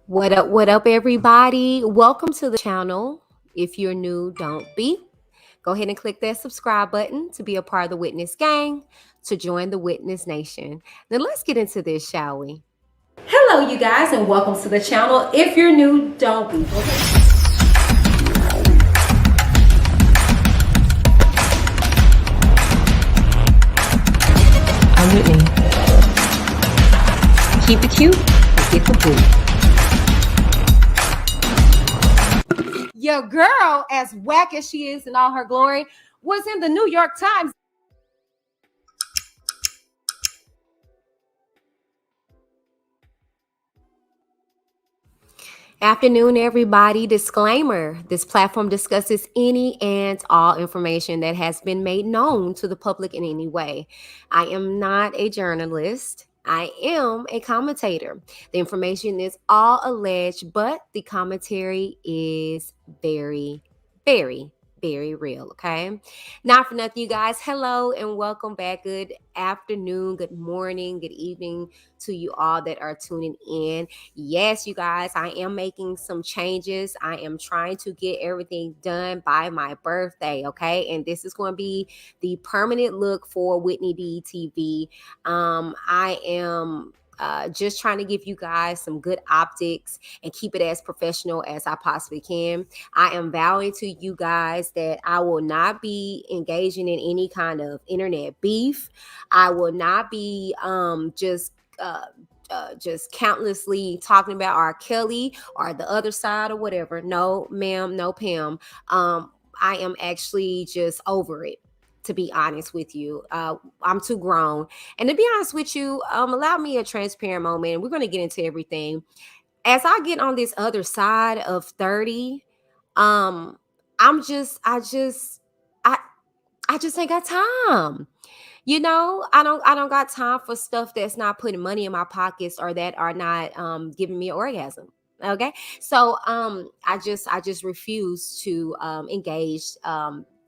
What up, everybody? Welcome to the channel. If you're new, don't be. Go ahead and click that subscribe button to be a part of the Witness Gang, to join the Witness Nation. Now, let's get into this, shall we? Hello, you guys, and welcome to the channel. If you're new, don't be. I'm Whitney. Keep it cute, get the boot. Your girl, as whack as she is in all her glory, was in the New York Times. Afternoon, everybody. Disclaimer: this platform discusses any and all information that has been made known to the public in any way. I am not a journalist. I am a commentator. The information is all alleged, but the commentary is very, very, very real. Okay. Not for nothing, you guys. Hello and welcome back. Good afternoon, good morning, good evening to you all that are tuning in. Yes, you guys, I am making some changes. I am trying to get everything done by my birthday, okay? And this is going to be the permanent look for Whitney D TV. I am just trying to give you guys some good optics and keep it as professional as I possibly can. I am vowing to you guys that I will not be engaging in any kind of internet beef. I will not be just countlessly talking about R. Kelly or the other side or whatever. No, ma'am, no, Pam. I am actually just over it. To be honest with you, I'm too grown. And to be honest with you, allow me a transparent moment. We're going to get into everything. As I get on this other side of 30, um, I, I just ain't got time. I don't got time for stuff that's not putting money in my pockets or that are not giving me an orgasm. Okay. So I just refuse to engage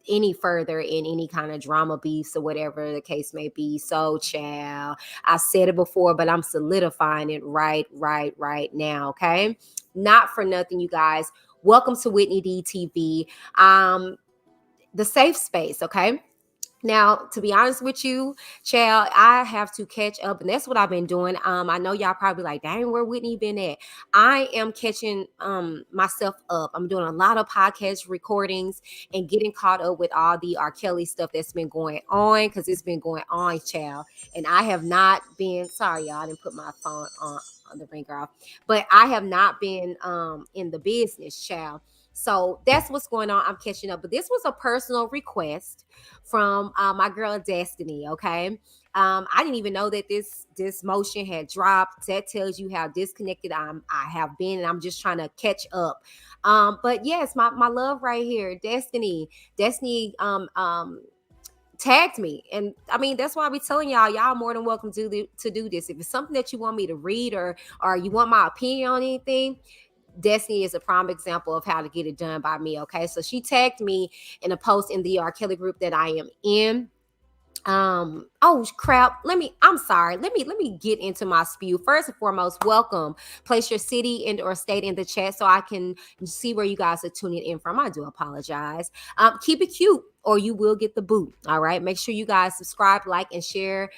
any further in any kind of drama beefs or whatever the case may be. So child, I said it before, but I'm solidifying it right now. Okay. Not for nothing, you guys. Welcome to Whitney D TV. The safe space, okay? Now, to be honest with you, child, I have to catch up, and that's what I've been doing. I know y'all probably like, dang, where Whitney been at? I am catching myself up. I'm doing a lot of podcast recordings and getting caught up with all the R. Kelly stuff that's been going on because it's been going on, child. And I have not been sorry, y'all. I didn't put my phone on the ringer off, but I have not been in the business, child. So that's what's going on. I'm catching up, but this was a personal request from my girl Destiny. Okay, I didn't even know that this motion had dropped. That tells you how disconnected I have been, and I'm just trying to catch up. But yes, my love right here, Destiny tagged me, and I mean that's why I be telling y'all more than welcome to do this. If it's something that you want me to read or you want my opinion on anything, Destiny is a prime example of how to get it done by me. Okay. So she tagged me in a post in the R. Kelly group that I am in. Oh crap, I'm sorry, let me get into my spew. First and foremost, welcome. Place your city and or state in the chat so I can see where you guys are tuning in from. I do apologize. Keep it cute or you will get the boot. All right, make sure you guys subscribe, like, and share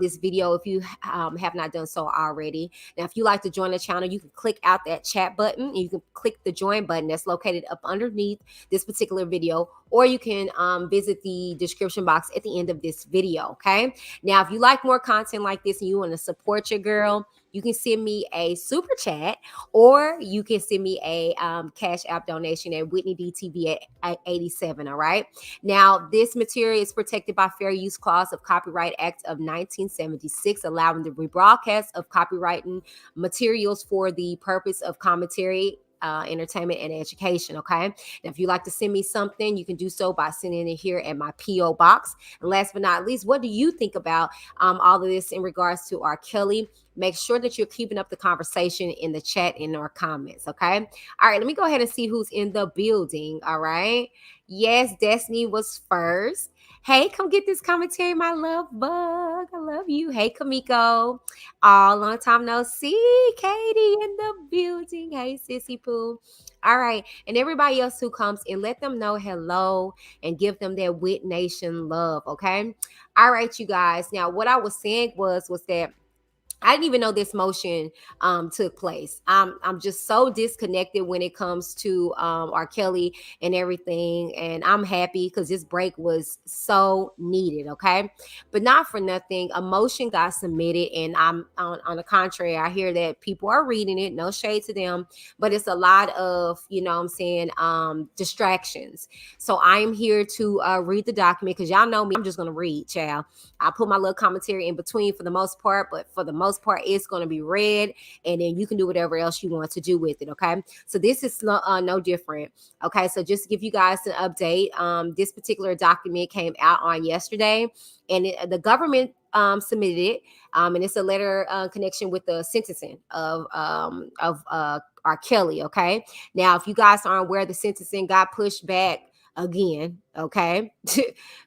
this video if you have not done so already. Now, if you like to join the channel, you can click out that chat button and you can click the join button that's located up underneath this particular video, or you can visit the description box at the end of this video. Okay. Now, if you like more content like this and you want to support your girl, you can send me a super chat or you can send me a cash app donation at Whitney DTV at 87. All right. Now, this material is protected by Fair Use Clause of Copyright Act of 1976, allowing the rebroadcast of copyrighted materials for the purpose of commentary, entertainment, and education. Okay. Now, if you like to send me something, you can do so by sending it here at my P.O. box. And last but not least, what do you think about all of this in regards to R. Kelly? Make sure that you're keeping up the conversation in the chat, in our comments. Okay. All right. Let me go ahead and see who's in the building. All right. Yes, Destiny was first. Hey, come get this commentary, my love bug. I love you. Hey, Kamiko. All long time no see. Katie in the building. Hey, Sissy Pooh. All right. And everybody else who comes in, let them know hello and give them that Wit Nation love. Okay. All right, you guys. Now, what I was saying was that I didn't even know this motion took place. I'm just so disconnected when it comes to R. Kelly and everything, and I'm happy because this break was so needed. Okay, but not for nothing. A motion got submitted, and I'm on the contrary. I hear that people are reading it. No shade to them, but it's a lot of what I'm saying distractions. So I'm here to read the document because y'all know me. I'm just gonna read, child. I put my little commentary in between for the most part, but for the most part, it's going to be read, and then you can do whatever else you want to do with it. Okay. So this is no different. Okay. So just to give you guys an update, this particular document came out on yesterday, and the government submitted it. And it's a letter connection with the sentencing of R. Kelly. Okay. Now, if you guys aren't aware, the sentencing got pushed back again. Okay.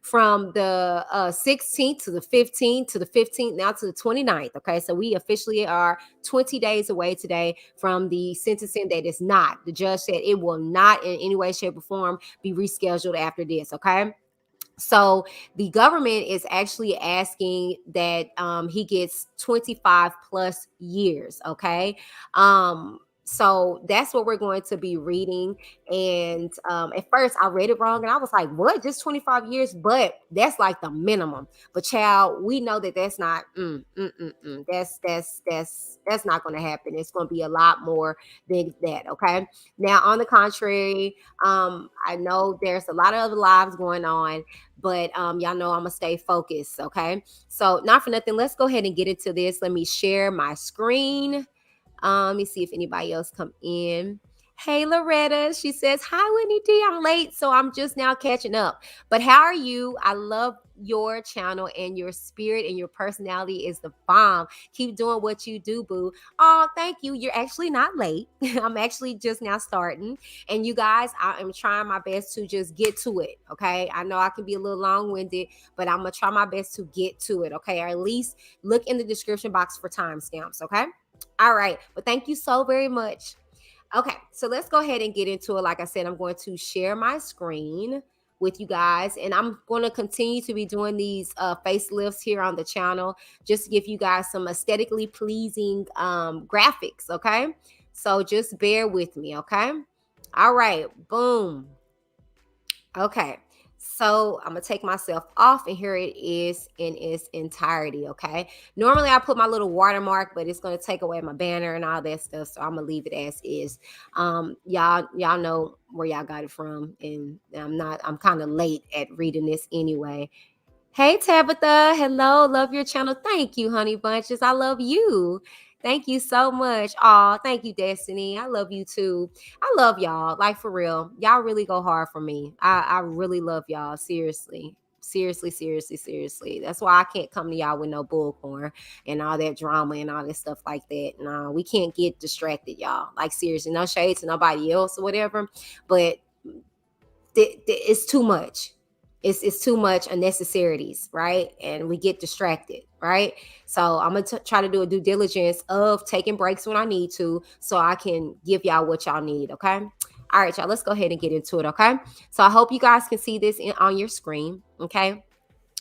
From the 16th to the 15th to the 15th, now to the 29th. Okay. So we officially are 20 days away today from the sentencing that is not. The judge said it will not in any way, shape, or form be rescheduled after this. Okay. So the government is actually asking that he gets 25 plus years. Okay. So that's what we're going to be reading. And at first I read it wrong and I was like, what? Just 25 years? But that's like the minimum. But child, we know that that's not that's not going to happen. It's going to be a lot more than that. Okay. Now, on the contrary, I know there's a lot of other lives going on, but y'all know I'm gonna stay focused. Okay, so not for nothing, let's go ahead and get into this. Let me share my screen. Let me see if anybody else come in. Hey, Loretta. She says, hi, Whitney D. I'm late, so I'm just now catching up. But how are you? I love your channel, and your spirit and your personality is the bomb. Keep doing what you do, boo. Oh, thank you. You're actually not late. I'm actually just now starting. And you guys, I am trying my best to just get to it. Okay. I know I can be a little long winded, but I'm going to try my best to get to it. Okay. Or at least look in the description box for timestamps. Okay. All right. But thank you so very much. Okay. So let's go ahead and get into it. Like I said, I'm going to share my screen with you guys, and I'm going to continue to be doing these facelifts here on the channel just to give you guys some aesthetically pleasing graphics. Okay. So just bear with me. Okay. All right. Boom. Okay. So I'm going to take myself off, and here it is in its entirety. Okay. Normally I put my little watermark, but it's going to take away my banner and all that stuff. So I'm going to leave it as is. Y'all know where y'all got it from. And I'm kind of late at reading this anyway. Hey, Tabitha. Hello. Love your channel. Thank you, honey bunches. I love you. Thank you so much. Aw, thank you, Destiny. I love you too. I love y'all. Like, for real. Y'all really go hard for me. I really love y'all. Seriously. Seriously, seriously, seriously. That's why I can't come to y'all with no bullcorn and all that drama and all that stuff like that. No, we can't get distracted, y'all. Like, seriously. No shade to nobody else or whatever. But it's too much. It's too much unnecessarities, right? And we get distracted, right? So I'm gonna try to do a due diligence of taking breaks when I need to, so I can give y'all what y'all need. Okay. All right, y'all. Let's go ahead and get into it. Okay. So I hope you guys can see this on your screen. Okay.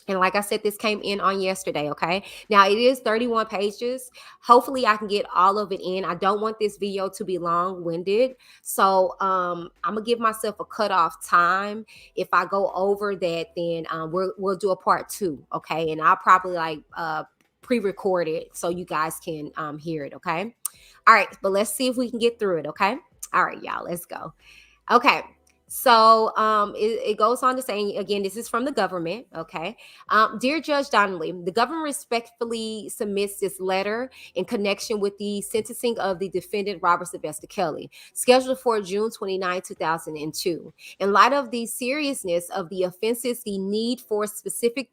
And like I said, this came in on yesterday, okay? Now, it is 31 pages. Hopefully, I can get all of it in. I don't want this video to be long-winded. So, I'm going to give myself a cutoff time. If I go over that, then we'll do a part 2, okay? And I'll probably, like, pre-record it so you guys can hear it, okay? All right, but let's see if we can get through it, okay? All right, y'all, let's go. Okay. So it goes on to say, again, this is from the government. Okay. Dear Judge Donnelly, the government respectfully submits this letter in connection with the sentencing of the defendant Robert Sylvester Kelly, scheduled for June 29, 2002. In light of the seriousness of the offenses, the need for specific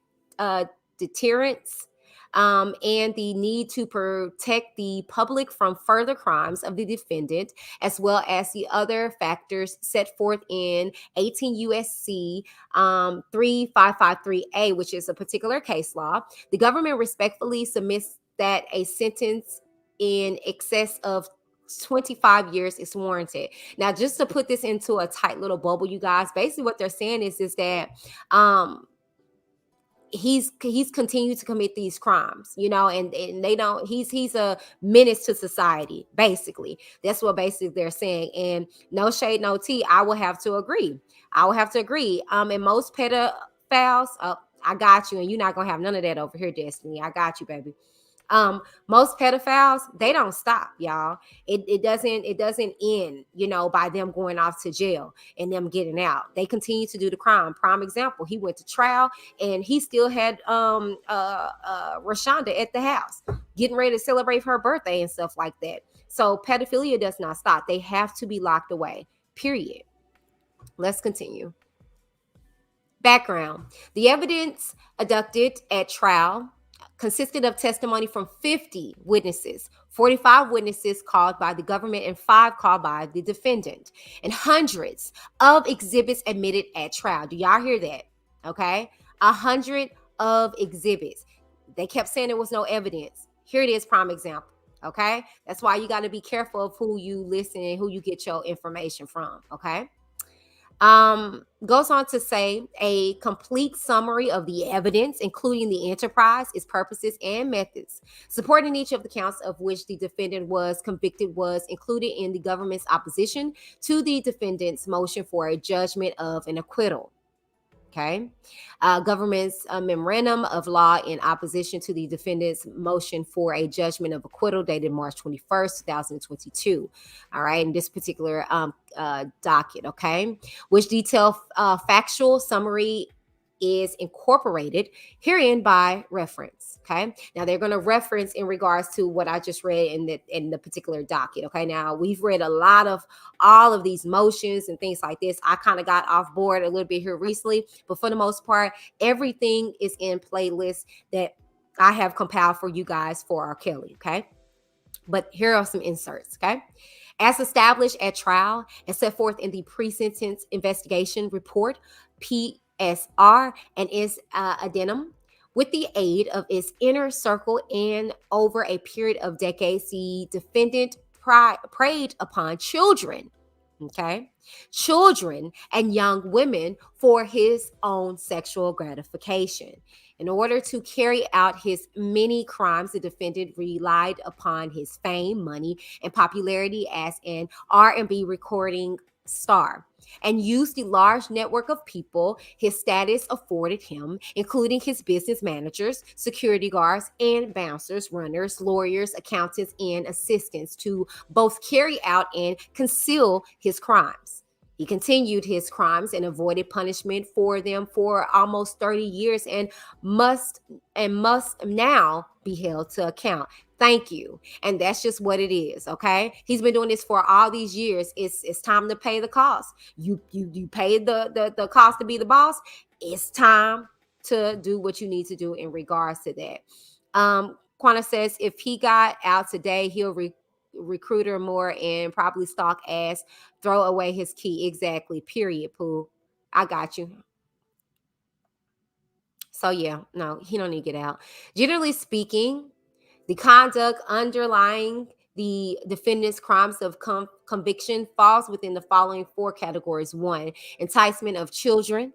deterrence, and the need to protect the public from further crimes of the defendant, as well as the other factors set forth in 18 USC 3553A, which is a particular case law. The government respectfully submits that a sentence in excess of 25 years is warranted. Now, just to put this into a tight little bubble, you guys, basically what they're saying is that um he's continued to commit these crimes, and they don't he's a menace to society. Basically, that's what basically they're saying. And no shade, no tea, I will have to agree. And most pedophiles, I got you, and you're not gonna have none of that over here, Destiny. I got you, baby. Most pedophiles, they don't stop, y'all. It doesn't end, by them going off to jail and them getting out. They continue to do the crime. Prime example, he went to trial and he still had Rashonda at the house, getting ready to celebrate her birthday and stuff like that. So pedophilia does not stop. They have to be locked away. Period. Let's continue. Background. The evidence adduced at trial consisted of testimony from 50 witnesses, 45 witnesses called by the government and 5 called by the defendant, and hundreds of exhibits admitted at trial. Do y'all hear that? Okay. 100 of exhibits. They kept saying there was no evidence. Here it is, prime example. Okay. That's why you got to be careful of who you listen and who you get your information from. Okay. Goes on to say a complete summary of the evidence, including the enterprise, its purposes, and methods. Supporting each of the counts of which the defendant was convicted was included in the government's opposition to the defendant's motion for a judgment of an acquittal. Okay. Government's memorandum of law in opposition to the defendant's motion for a judgment of acquittal dated March 21st, 2022. All right. In this particular docket, okay, which detail factual summary is incorporated herein by reference. Okay. Now they're going to reference in regards to what I just read in the particular docket. Okay. Now we've read a lot of all of these motions and things like this. I kind of got off board a little bit here recently, but for the most part, everything is in playlists that I have compiled for you guys for R.Kelly. Okay. But here are some inserts. Okay. As established at trial and set forth in the pre-sentence investigation report, PSR, and its addendum, with the aid of its inner circle and over a period of decades, the defendant preyed upon children, okay, children and young women for his own sexual gratification. In order to carry out his many crimes, the defendant relied upon his fame, money, and popularity as an R&B recording star, and used the large network of people his status afforded him, including his business managers, security guards, and bouncers, runners, lawyers, accountants, and assistants, to both carry out and conceal his crimes. He continued his crimes and avoided punishment for them for almost 30 years and must now be held to account. Thank you. And that's just what it is. Okay. He's been doing this for all these years. It's time to pay the cost. You paid the cost to be the boss. It's time to do what you need to do in regards to that. Quanta says if he got out today, he'll recruit her more and probably stalk ass, throw away his key. Exactly. Period. Pooh. I got you. So yeah, no, he don't need to get out. Generally speaking, the conduct underlying the defendant's crimes of conviction falls within the following 4 categories. 1, enticement of children.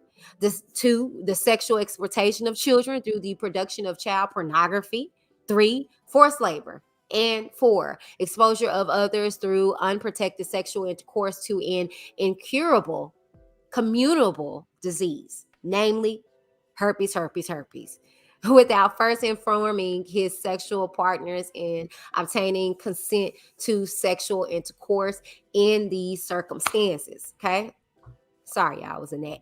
2, the sexual exploitation of children through the production of child pornography. 3, forced labor. And 4, exposure of others through unprotected sexual intercourse to an incurable, communicable disease, namely herpes, without first informing his sexual partners and obtaining consent to sexual intercourse in these circumstances. Okay. Sorry, I was in that.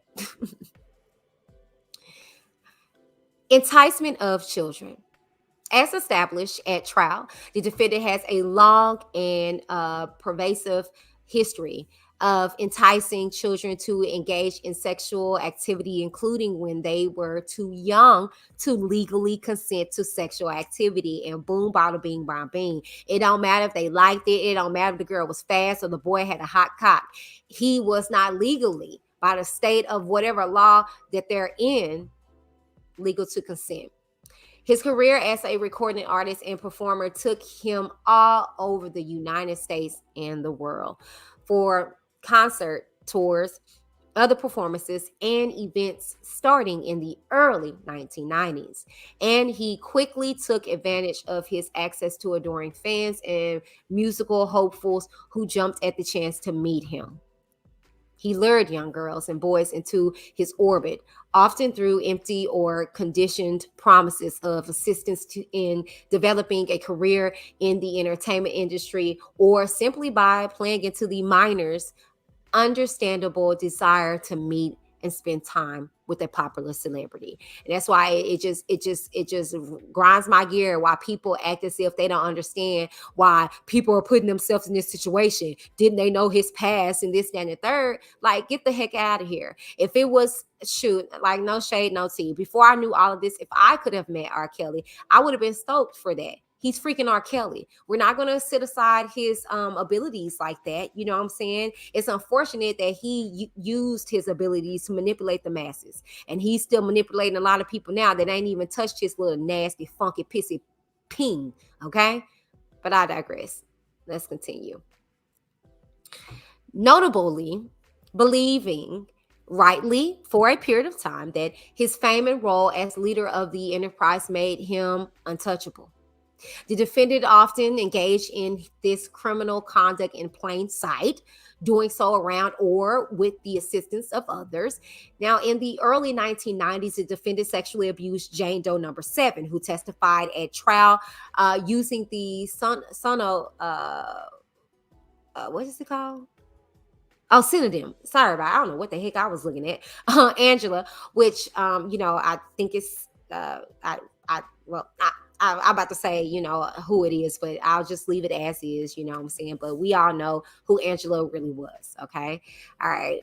Enticement of children. As established at trial, the defendant has a long and pervasive history of enticing children to engage in sexual activity, including when they were too young to legally consent to sexual activity. And boom, bada bing, bada bing. It don't matter if they liked it. It don't matter if the girl was fast or the boy had a hot cock. He was not legally, by the state of whatever law that they're in, legal to consent. His career as a recording artist and performer took him all over the United States and the world for concert tours, other performances, and events starting in the early 1990s. And he quickly took advantage of his access to adoring fans and musical hopefuls who jumped at the chance to meet him. He lured young girls and boys into his orbit, often through empty or conditioned promises of assistance in developing a career in the entertainment industry, or simply by playing into the minors' understandable desire to meet and spend time with a popular celebrity. And that's why it just grinds my gear why people act as if they don't understand why people are putting themselves in this situation. Didn't they know his past and this, that, and the third? Like, get the heck out of here. If it was, shoot, like, no shade, no tea. Before I knew all of this, if I could have met R. Kelly, I would have been stoked for that. He's freaking R. Kelly. We're not going to sit aside his abilities like that. You know what I'm saying? It's unfortunate that he used his abilities to manipulate the masses. And he's still manipulating a lot of people now that ain't even touched his little nasty, funky, pissy ping. Okay? But I digress. Let's continue. Notably, believing rightly for a period of time that his fame and role as leader of the enterprise made him untouchable. The defendant often engaged in this criminal conduct in plain sight, doing so around or with the assistance of others. Now, in the early 1990s, the defendant sexually abused Jane Doe number 7, who testified at trial using the what is it called? Oh, synonym. Sorry about. I don't know what the heck I was looking at. Angela, which I think it's I'm about to say, who it is, but I'll just leave it as is, you know what I'm saying? But we all know who Angela really was, okay? All right.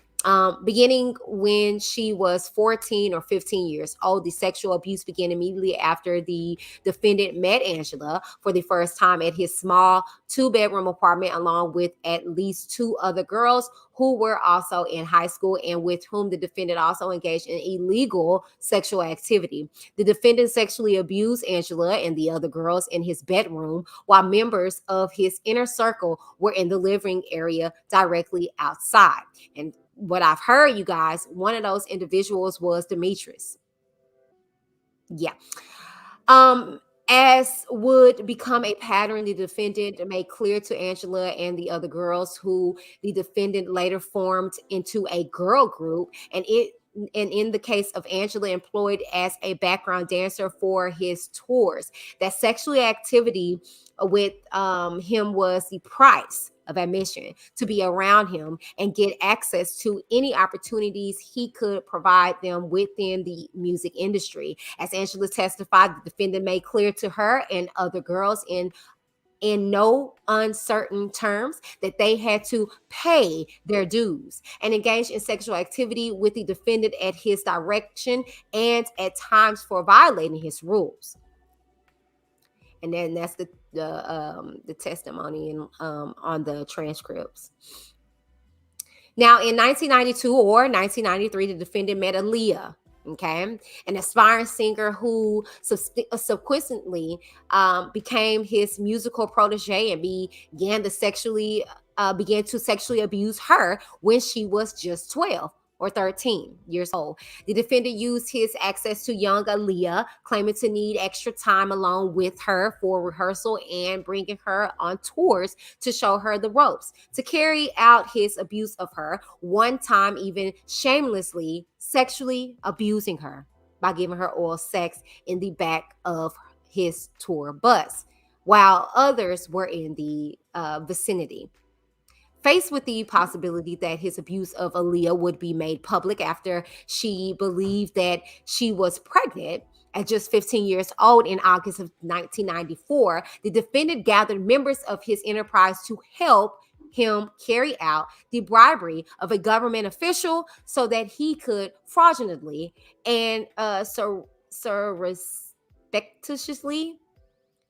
Beginning when she was 14 or 15 years old, the sexual abuse began immediately after the defendant met Angela for the first time at his small 2-bedroom apartment, along with at least 2 other girls who were also in high school and with whom the defendant also engaged in illegal sexual activity. The defendant sexually abused Angela and the other girls in his bedroom, while members of his inner circle were in the living area directly outside. And what I've heard, you guys, one of those individuals was Demetrius. Yeah. Um, as would become a pattern, the defendant made clear to Angela and the other girls, who the defendant later formed into a girl group, and in the case of Angela, employed as a background dancer for his tours, that sexual activity with him was the price of admission to be around him and get access to any opportunities he could provide them within the music industry. As Angela testified, the defendant made clear to her and other girls in no uncertain terms that they had to pay their dues and engage in sexual activity with the defendant at his direction and at times for violating his rules. And then that's the testimony on the transcripts. Now, in 1992 or 1993, the defendant met Aaliyah, okay, an aspiring singer who subsequently became his musical protege and began to sexually abuse her when she was just 12 or 13 years old. The defendant used his access to young Aaliyah, claiming to need extra time along with her for rehearsal and bringing her on tours to show her the ropes, to carry out his abuse of her, one time even shamelessly sexually abusing her by giving her oral sex in the back of his tour bus, while others were in the vicinity. Faced with the possibility that his abuse of Aaliyah would be made public after she believed that she was pregnant at just 15 years old in August of 1994, the defendant gathered members of his enterprise to help him carry out the bribery of a government official so that he could fraudulently and surreptitiously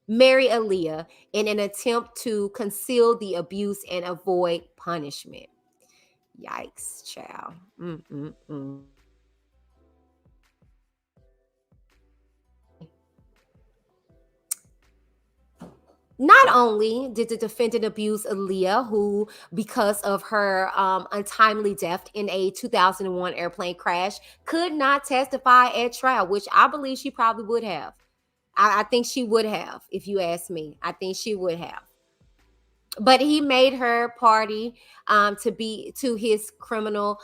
marry Aaliyah in an attempt to conceal the abuse and avoid punishment. Yikes, child. Mm-mm-mm. Not only did the defendant abuse Aaliyah, who, because of her untimely death in a 2001 airplane crash, could not testify at trial, which I believe she probably would have. I think she would have, if you ask me. I think she would have. But he made her party to his criminal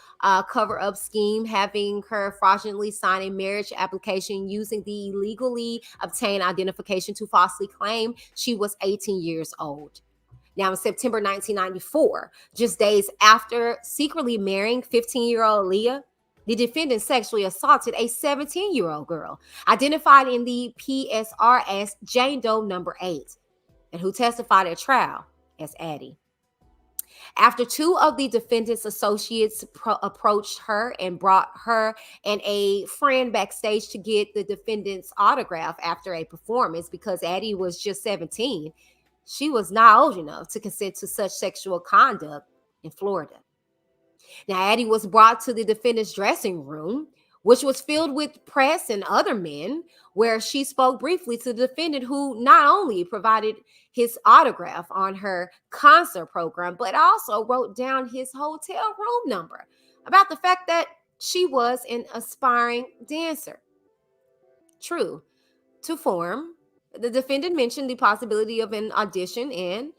cover-up scheme, having her fraudulently sign a marriage application using the illegally obtained identification to falsely claim she was 18 years old. Now, in September 1994, just days after secretly marrying 15-year-old Leah, the defendant sexually assaulted a 17-year-old girl, identified in the PSR as Jane Doe number 8, and who testified at trial as Addie. After two of the defendant's associates approached her and brought her and a friend backstage to get the defendant's autograph after a performance because Addie was just 17, she was not old enough to consent to such sexual conduct in Florida. Now, Addie was brought to the defendant's dressing room, which was filled with press and other men, where she spoke briefly to the defendant, who not only provided his autograph on her concert program, but also wrote down his hotel room number about the fact that she was an aspiring dancer. True to form, the defendant mentioned the possibility of an audition, and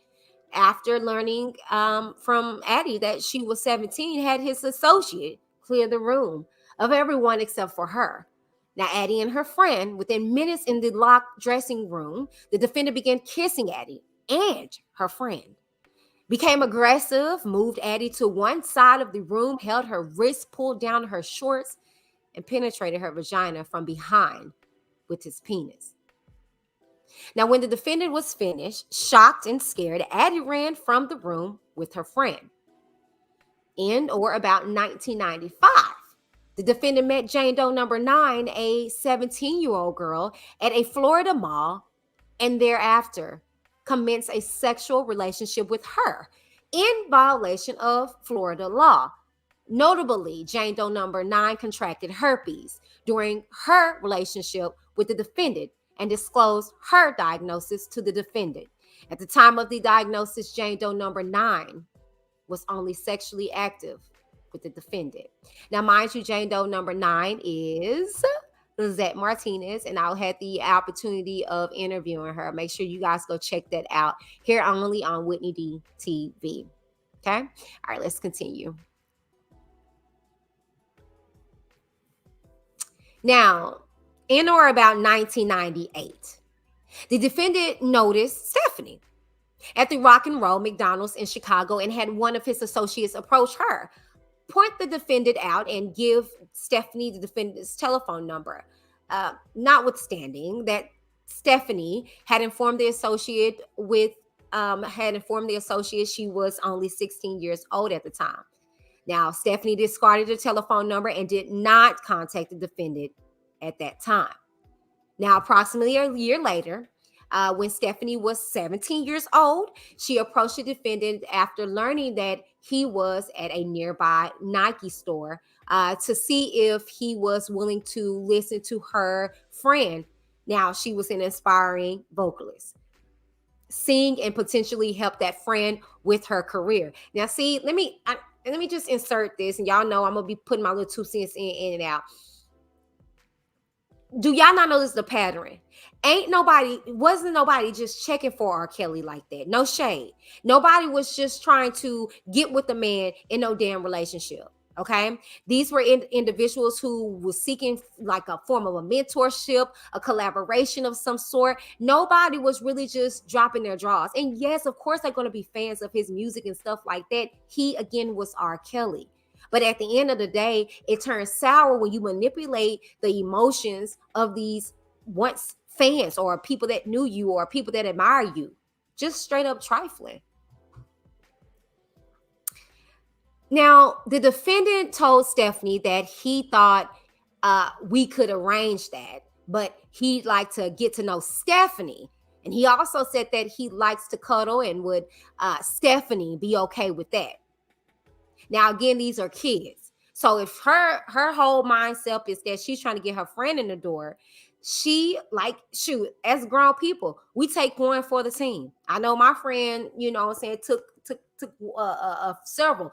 after learning from Addie that she was 17, had his associate clear the room of everyone except for her. Now, Addie and her friend, within minutes in the locked dressing room, the defendant began kissing Addie and her friend. Became aggressive, moved Addie to one side of the room, held her wrist, pulled down her shorts, and penetrated her vagina from behind with his penis. Now, when the defendant was finished, shocked and scared, Addie ran from the room with her friend. In or about 1995, the defendant met Jane Doe number 9, a 17-year-old girl, at a Florida mall, and thereafter commenced a sexual relationship with her in violation of Florida law. Notably, Jane Doe number 9 contracted herpes during her relationship with the defendant and disclosed her diagnosis to the defendant. At the time of the diagnosis, Jane Doe number 9 was only sexually active with the defendant. Now, mind you, Jane Doe number 9 is Lizette Martinez, and I'll have the opportunity of interviewing her. Make sure you guys go check that out here only on Whitney D TV. Okay? All right, let's continue. Now, in or about 1998, the defendant noticed Stephanie at the Rock and Roll McDonald's in Chicago and had one of his associates approach her, point the defendant out, and give Stephanie the defendant's telephone number. Notwithstanding that Stephanie had informed the associate she was only 16 years old at the time. Now, Stephanie discarded the telephone number and did not contact the defendant at that time. Now, approximately a year later, when Stephanie was 17 years old, she approached the defendant after learning that he was at a nearby Nike store to see if he was willing to listen to her friend. Now, she was an aspiring vocalist, sing and potentially help that friend with her career. Now, see, let me just insert this, and y'all know I'm gonna be putting my little 2 cents in and out. Do y'all not notice the pattern? Wasn't nobody just checking for R. Kelly like that. No shade. Nobody was just trying to get with the man in no damn relationship. Okay. These were individuals who were seeking like a form of a mentorship, a collaboration of some sort. Nobody was really just dropping their draws. And yes, of course, they're going to be fans of his music and stuff like that. He, again, was R. Kelly. But at the end of the day, it turns sour when you manipulate the emotions of these once fans or people that knew you or people that admire you. Just straight up trifling. Now, the defendant told Stephanie that he thought we could arrange that, but he'd like to get to know Stephanie. And he also said that he likes to cuddle and would Stephanie be okay with that. Now, again, these are kids. So if her whole mindset is that she's trying to get her friend in the door, she like shoot, as grown people, we take one for the team. I know my friend, what I'm saying, took several,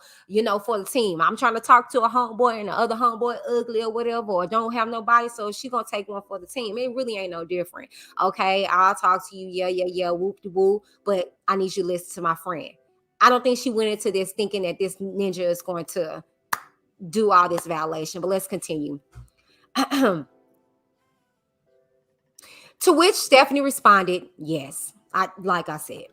for the team. I'm trying to talk to a homeboy and the other homeboy ugly or whatever, or don't have nobody, so she gonna take one for the team. It really ain't no different. Okay, I'll talk to you, yeah, whoop de whoop, but I need you to listen to my friend. I don't think she went into this thinking that this ninja is going to do all this violation, but let's continue. To which Stephanie responded, yes, like I said.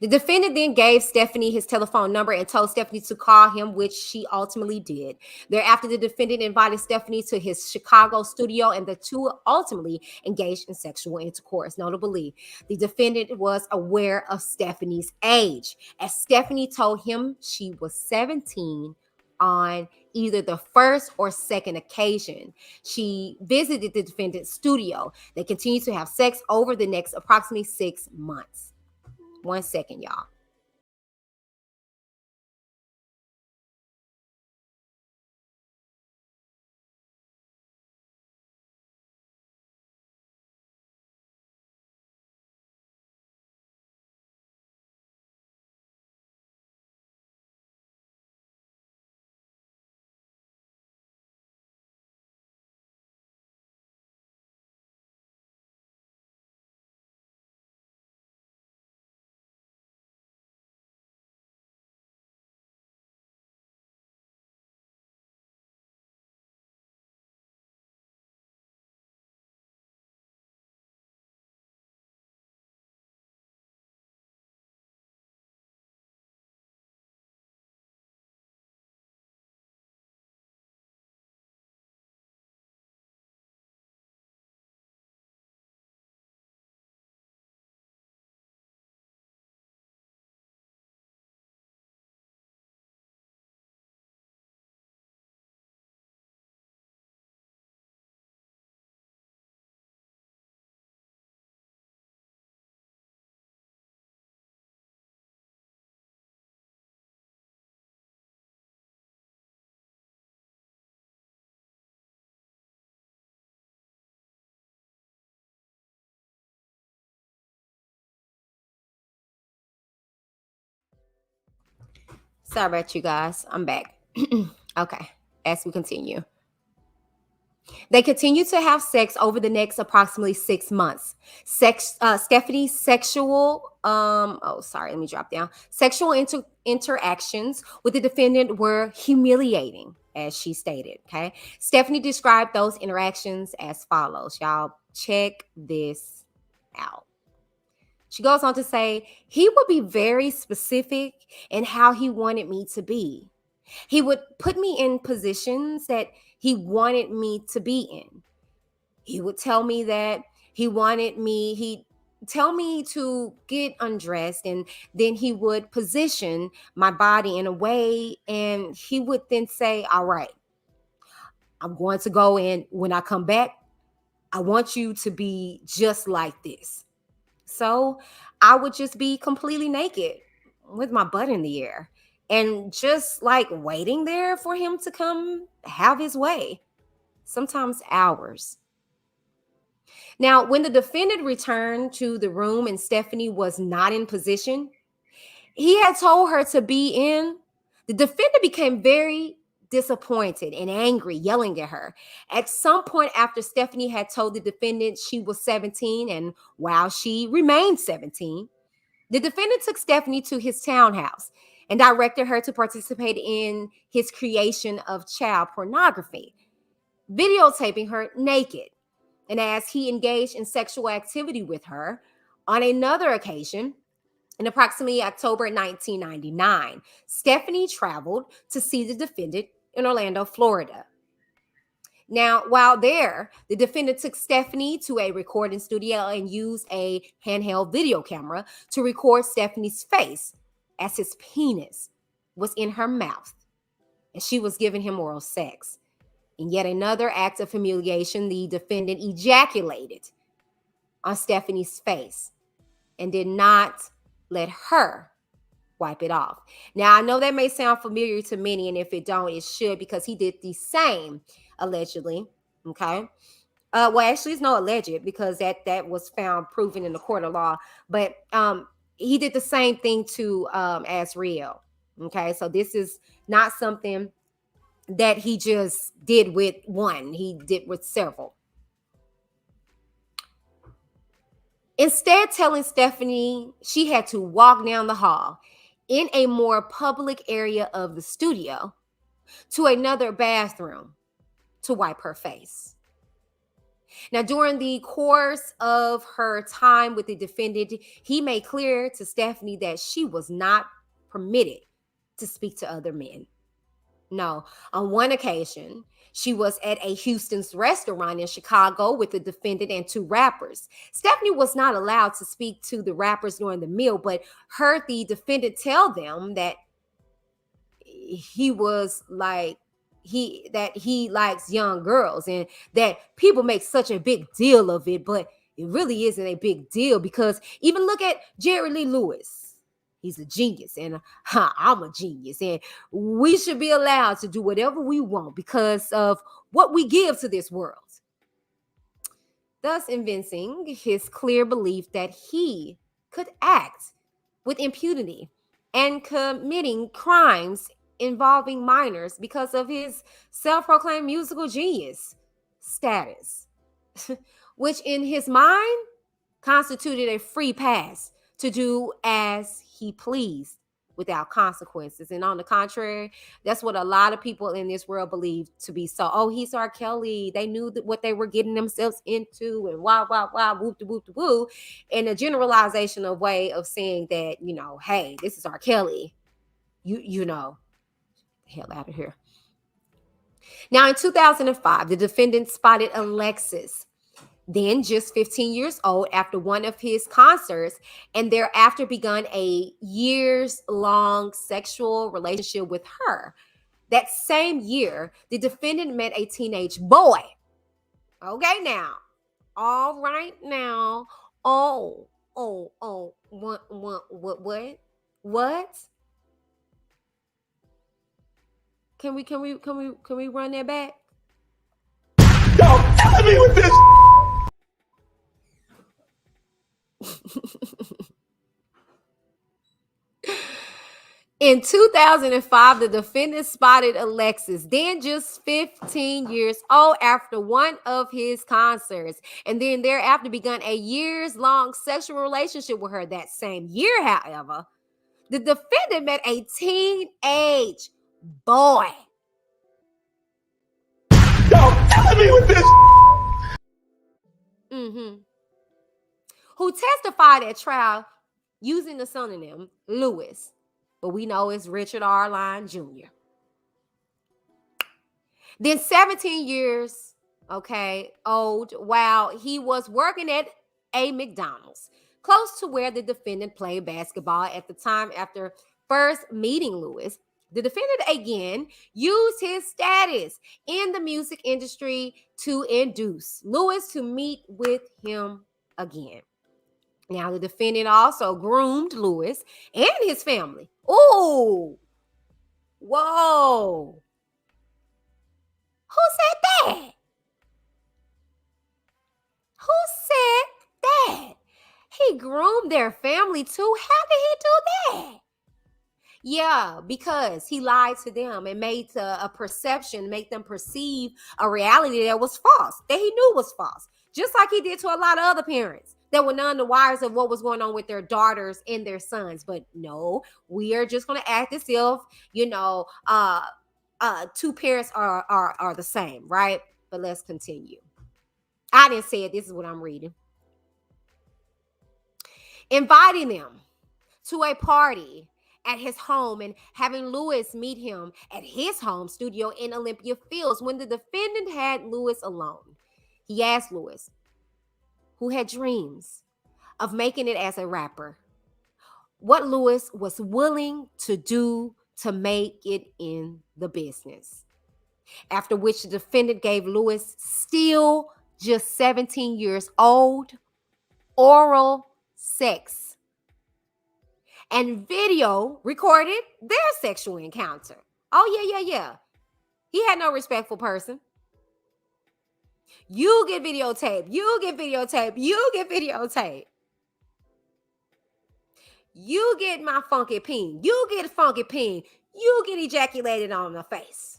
The defendant then gave Stephanie his telephone number and told Stephanie to call him, which she ultimately did. Thereafter, the defendant invited Stephanie to his Chicago studio, and the two ultimately engaged in sexual intercourse. Notably, the defendant was aware of Stephanie's age, as Stephanie told him she was 17 on either the first or second occasion she visited the defendant's studio. They continued to have sex over the next approximately 6 months. 1 second, y'all. Sorry about you guys. I'm back. Okay. As we continue. They continued to have sex over the next approximately 6 months. Stephanie's let me drop down. Sexual interactions with the defendant were humiliating, as she stated. Okay. Stephanie described those interactions as follows. Y'all check this out. She goes on to say, he would be very specific in how he wanted me to be. He would put me in positions that he wanted me to be in. He would tell me that he'd tell me to get undressed, and then he would position my body in a way, and he would then say, all right, I'm going to go in. When I come back, I want you to be just like this. So I would just be completely naked with my butt in the air and just like waiting there for him to come have his way, sometimes hours. Now, when the defendant returned to the room and Stephanie was not in position he had told her to be in, the defendant became very disappointed and angry, yelling at her. At some point after Stephanie had told the defendant she was 17, and while she remained 17, the defendant took Stephanie to his townhouse and directed her to participate in his creation of child pornography, videotaping her naked. And as he engaged in sexual activity with her, on another occasion, in approximately October 1999, Stephanie traveled to see the defendant in Orlando, Florida. Now, while there, the defendant took Stephanie to a recording studio and used a handheld video camera to record Stephanie's face as his penis was in her mouth. and she was giving him oral sex. In yet another act of humiliation, the defendant ejaculated on Stephanie's face and did not let her wipe it off. Now, I know that may sound familiar to many, and if it don't, it should, because he did the same, allegedly. Okay. Well, actually, it's no alleged, because that was found proven in the court of law. But he did the same thing to Azriel. Okay, so this is not something that he just did with one. He did with several. Instead, telling Stephanie she had to walk down the hall in a more public area of the studio to another bathroom to wipe her face. Now, during the course of her time with the defendant, he made clear to Stephanie that she was not permitted to speak to other men. No, on one occasion, she was at a Houston's restaurant in Chicago with the defendant and two rappers. Stephanie was not allowed to speak to the rappers during the meal, but heard the defendant tell them that he was like, he likes young girls, and that people make such a big deal of it, but it really isn't a big deal, because even look at Jerry Lee Lewis. He's a genius, and I'm a genius, and we should be allowed to do whatever we want because of what we give to this world. Thus evincing his clear belief that he could act with impunity and committing crimes involving minors because of his self-proclaimed musical genius status, which in his mind constituted a free pass to do as he pleased without consequences. And on the contrary, that's what a lot of people in this world believe to be so. Oh, he's R. Kelly. They knew that what they were getting themselves into, and wah, wah, wah, whoop, de whoop, de woo. And a generalization of way of saying that, hey, this is R. Kelly. You know, hell out of here. Now, in 2005, the defendant spotted Alexis, then just 15 years old, after one of his concerts, and thereafter begun a years-long sexual relationship with her. That same year, the defendant met a teenage boy. Okay, now. All right, now. What? Can we run that back? Don't tell me with this. In 2005, the defendant spotted Alexis, then just 15 years old, after one of his concerts, and then thereafter begun a years-long sexual relationship with her. That same year, however, the defendant met a teenage boy. Don't tell me with this. Who testified at trial using the synonym Lewis, but we know it's Richard R. Lyne Jr. Then 17 years, old, while he was working at a McDonald's, close to where the defendant played basketball at the time. After first meeting Lewis, the defendant again used his status in the music industry to induce Lewis to meet with him again. Now, the defendant also groomed Lewis and his family. Ooh, whoa. Who said that? Who said that? He groomed their family too? How did he do that? Yeah, because he lied to them and made a perception, make them perceive a reality that was false, that he knew was false. Just like he did to a lot of other parents that were none the wiser of what was going on with their daughters and their sons. But no, we are just going to act as if, two parents are the same, right? But let's continue. I didn't say it. This is what I'm reading. Inviting them to a party at his home and having Lewis meet him at his home studio in Olympia Fields. When the defendant had Lewis alone, he asked Lewis, who had dreams of making it as a rapper, what Lewis was willing to do to make it in the business. After which the defendant gave Lewis, still just 17 years old, oral sex and video recorded their sexual encounter. Oh, yeah. He had no respectful person. You get videotape. You get videotape. You get videotape. You get my funky peen. You get funky peen. You get ejaculated on the face.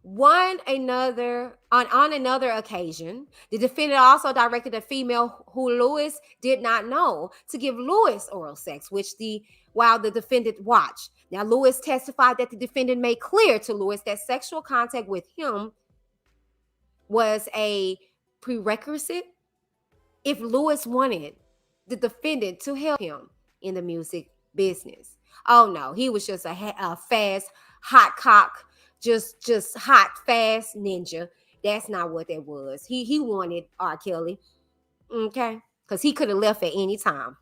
On another occasion, the defendant also directed a female who Lewis did not know to give Lewis oral sex, while the defendant watched. Now, Lewis testified that the defendant made clear to Lewis that sexual contact with him was a prerequisite if Lewis wanted the defendant to help him in the music business. Oh no, he was just a fast, hot cock, just hot, fast ninja. That's not what that was. He wanted R. Kelly, okay, because he could have left at any time.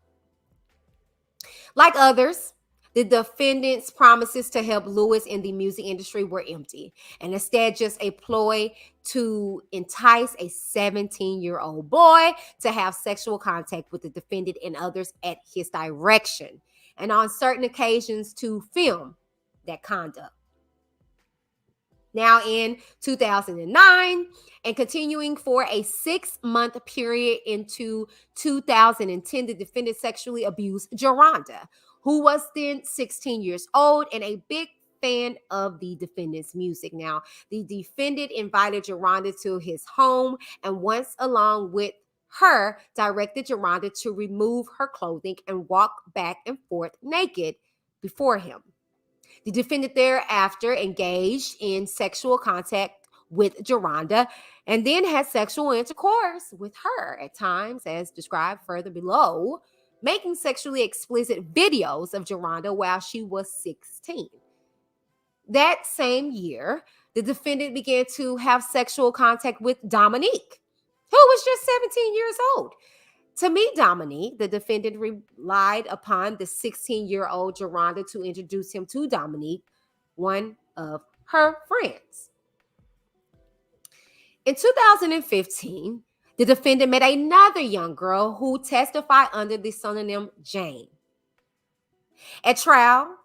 Like others, the defendant's promises to help Lewis in the music industry were empty, and instead just a ploy to entice a 17-year-old boy to have sexual contact with the defendant and others at his direction, and on certain occasions to film that conduct. Now in 2009 and continuing for a 6-month period into 2010, the defendant sexually abused Geronda, who was then 16 years old and a big fan of the defendant's music. Now, the defendant invited Geronda to his home and once along with her directed Geronda to remove her clothing and walk back and forth naked before him. The defendant thereafter engaged in sexual contact with Geronda and then had sexual intercourse with her at times, as described further below, making sexually explicit videos of Geronda while she was 16. That same year, the defendant began to have sexual contact with Dominique, who was just 17 years old. To meet Dominique, the defendant relied upon the 16-year-old Geronda to introduce him to Dominique, one of her friends. In 2015, the defendant met another young girl who testified under the pseudonym Jane. At trial,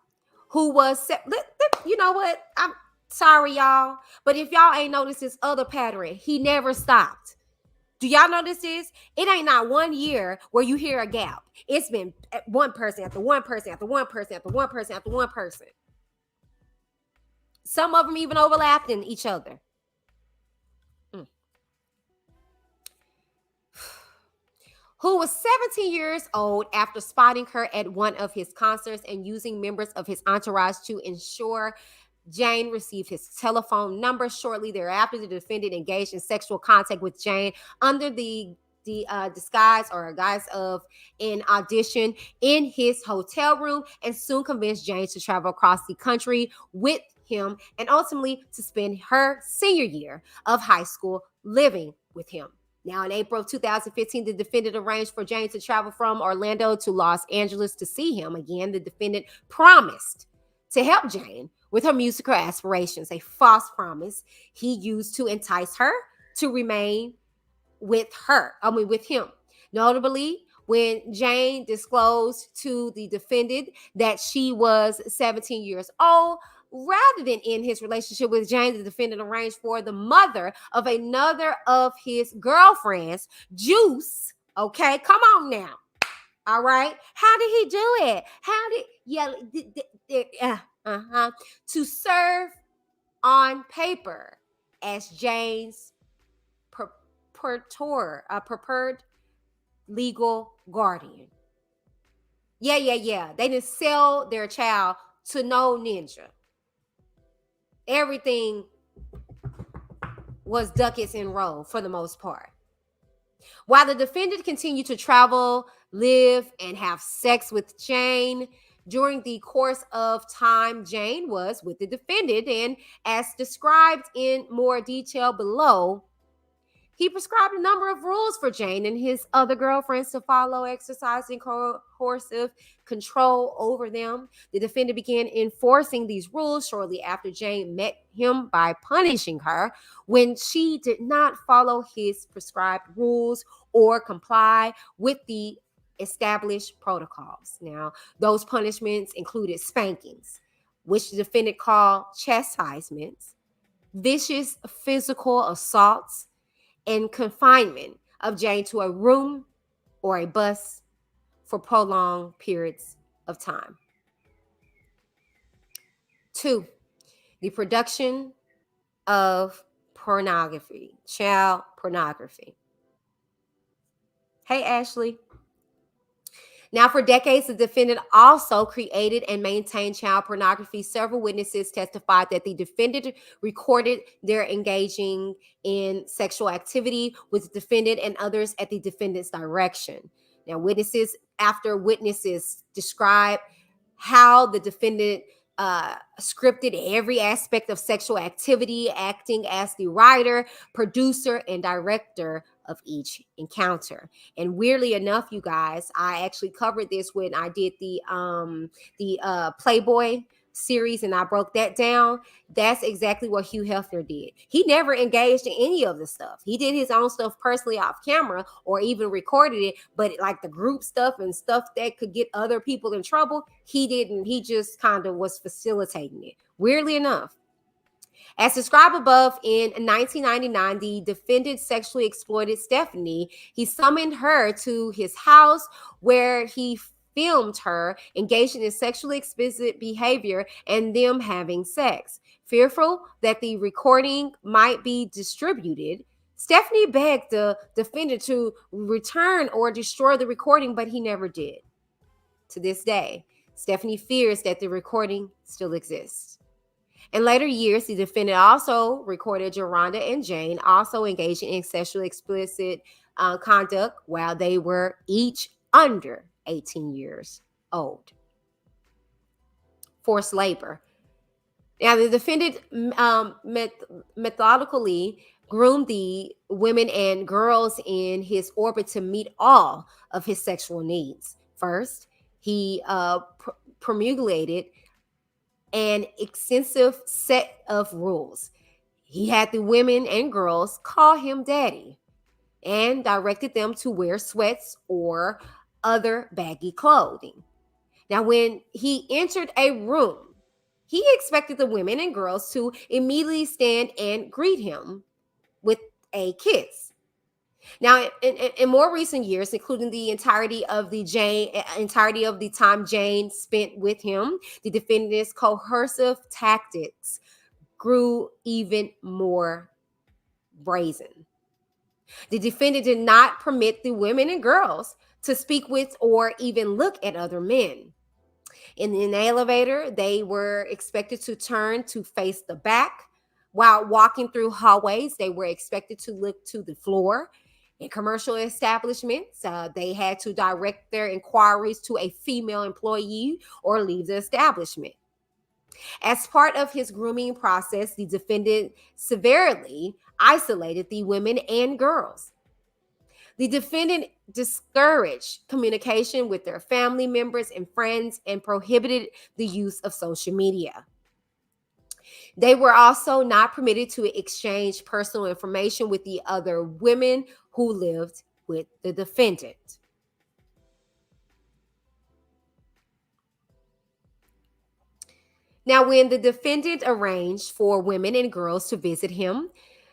who was, you know what? I'm sorry, y'all, but if y'all ain't noticed this other pattern, he never stopped. Do y'all notice this? It ain't not 1 year where you hear a gap. It's been one person after one person after one person after one person after one person. Some of them even overlapped in each other. Who was 17 years old after spotting her at one of his concerts and using members of his entourage to ensure Jane received his telephone number. Shortly thereafter, the defendant engaged in sexual contact with Jane under the disguise of an audition in his hotel room and soon convinced Jane to travel across the country with him and ultimately to spend her senior year of high school living with him. Now, in April of 2015, the defendant arranged for Jane to travel from Orlando to Los Angeles to see him. Again, the defendant promised to help Jane with her musical aspirations, a false promise he used to entice her to remain with him. Notably, when Jane disclosed to the defendant that she was 17 years old, rather than end his relationship with Jane, the defendant arranged for the mother of another of his girlfriends, Juice. Okay, come on now. All right. How did he do it? To serve on paper as Jane's preferred legal guardian. Yeah. They didn't sell their child to no ninja. Everything was ducats and roll for the most part. While the defendant continued to travel, live, and have sex with Jane, during the course of time, Jane was with the defendant, and as described in more detail below, He prescribed a number of rules for Jane and his other girlfriends to follow, exercising coercive control over them. The defendant began enforcing these rules shortly after Jane met him by punishing her when she did not follow his prescribed rules or comply with the established protocols. Now, those punishments included spankings, which the defendant called chastisements, vicious physical assaults, and confinement of Jane to a room or a bus for prolonged periods of time. 2. The production of pornography, child pornography. Hey, Ashley. Now, for decades, the defendant also created and maintained child pornography. Several witnesses testified that the defendant recorded their engaging in sexual activity with the defendant and others at the defendant's direction. Now, after witnesses describe how the defendant scripted every aspect of sexual activity, acting as the writer, producer, and director of each encounter. And weirdly enough, you guys, I actually covered this when I did the Playboy series and I broke that down. That's exactly what Hugh Hefner did. He never engaged in any of the stuff. He did his own stuff personally off camera or even recorded it, but like the group stuff and stuff that could get other people in trouble, he didn't. He just kind of was facilitating it. Weirdly enough. As described above, in 1999, the defendant sexually exploited Stephanie. He summoned her to his house where he filmed her engaging in sexually explicit behavior and them having sex. Fearful that the recording might be distributed, Stephanie begged the defendant to return or destroy the recording, but he never did. To this day, Stephanie fears that the recording still exists. In later years, the defendant also recorded Geronda and Jane also engaging in sexually explicit conduct while they were each under 18 years old. Forced labor. Now, the defendant methodically groomed the women and girls in his orbit to meet all of his sexual needs. First, he promulgated an extensive set of rules. He had the women and girls call him daddy and directed them to wear sweats or other baggy clothing. Now, when he entered a room, he expected the women and girls to immediately stand and greet him with a kiss. Now, in more recent years, including the entirety of the time Jane spent with him, the defendant's coercive tactics grew even more brazen. The defendant did not permit the women and girls to speak with or even look at other men. In an elevator, they were expected to turn to face the back. While walking through hallways, they were expected to look to the floor. In commercial establishments, they had to direct their inquiries to a female employee or leave the establishment. As part of his grooming process, the defendant severely isolated the women and girls. The defendant discouraged communication with their family members and friends and prohibited the use of social media. They were also not permitted to exchange personal information with the other women who lived with the defendant. Now, when the defendant arranged for women and girls to visit him,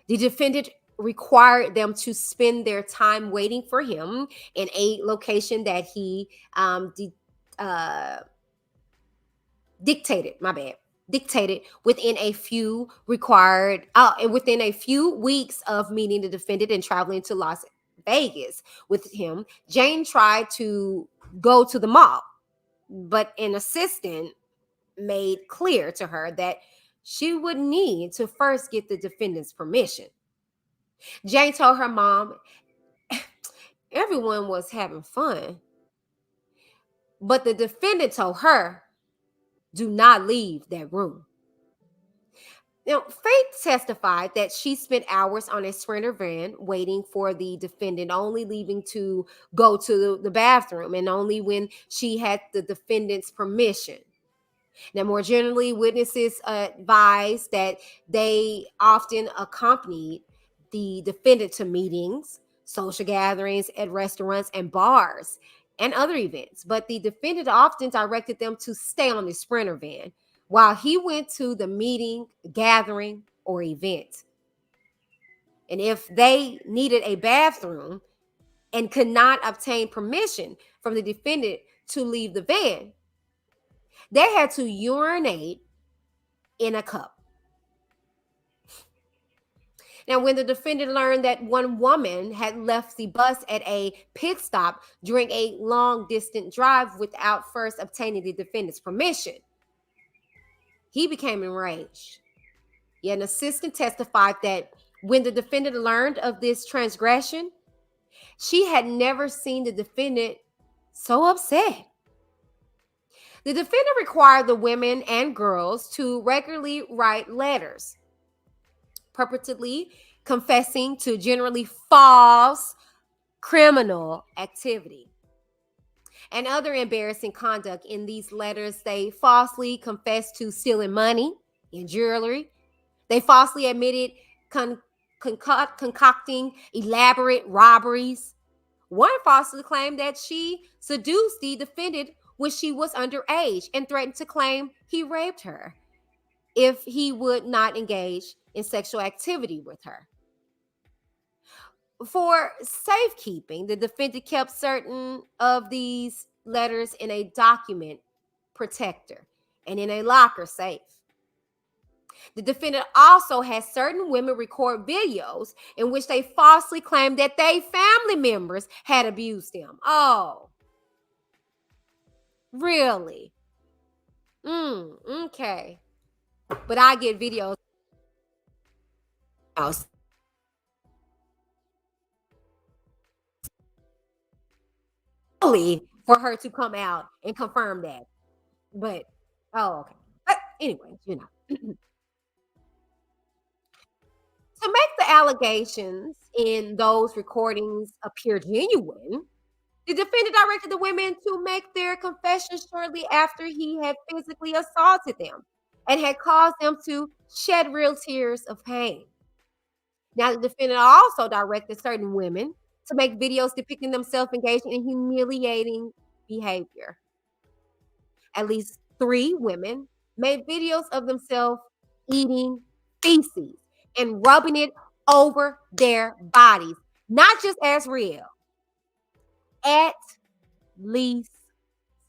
the defendant required them to spend their time waiting for him in a location that he dictated within a few weeks of meeting the defendant and traveling to Las Vegas with him. Jane tried to go to the mall, but an assistant made clear to her that she would need to first get the defendant's permission. Jane told her mom everyone was having fun, but the defendant told her, do not leave that room. Now, Faith testified that she spent hours on a Sprinter van waiting for the defendant, only leaving to go to the bathroom and only when she had the defendant's permission. Now, more generally, witnesses advised that they often accompanied the defendant to meetings, social gatherings at restaurants and bars, and other events. But the defendant often directed them to stay on the Sprinter van while he went to the meeting, gathering, or event. And if they needed a bathroom and could not obtain permission from the defendant to leave the van, they had to urinate in a cup. Now, when the defendant learned that one woman had left the bus at a pit stop during a long distance drive without first obtaining the defendant's permission, he became enraged. Yet an assistant testified that when the defendant learned of this transgression, she had never seen the defendant so upset. The defendant required the women and girls to regularly write letters, purportedly confessing to generally false criminal activity and other embarrassing conduct. In these letters, they falsely confessed to stealing money and jewelry. They falsely admitted concocting elaborate robberies. One falsely claimed that she seduced the defendant when she was underage and threatened to claim he raped her if he would not engage in sexual activity with her. For safekeeping, the defendant kept certain of these letters in a document protector and in a locker safe. The defendant also had certain women record videos in which they falsely claimed that they family members had abused them. Oh, really? Okay. But I get videos only for her to come out and confirm that. But oh, okay. But anyway, to make the allegations in those recordings appear genuine, the defendant directed the women to make their confessions shortly after he had physically assaulted them and had caused them to shed real tears of pain. Now, the defendant also directed certain women to make videos depicting themselves engaging in humiliating behavior. At least 3 women made videos of themselves eating feces and rubbing it over their bodies, not just as real. At least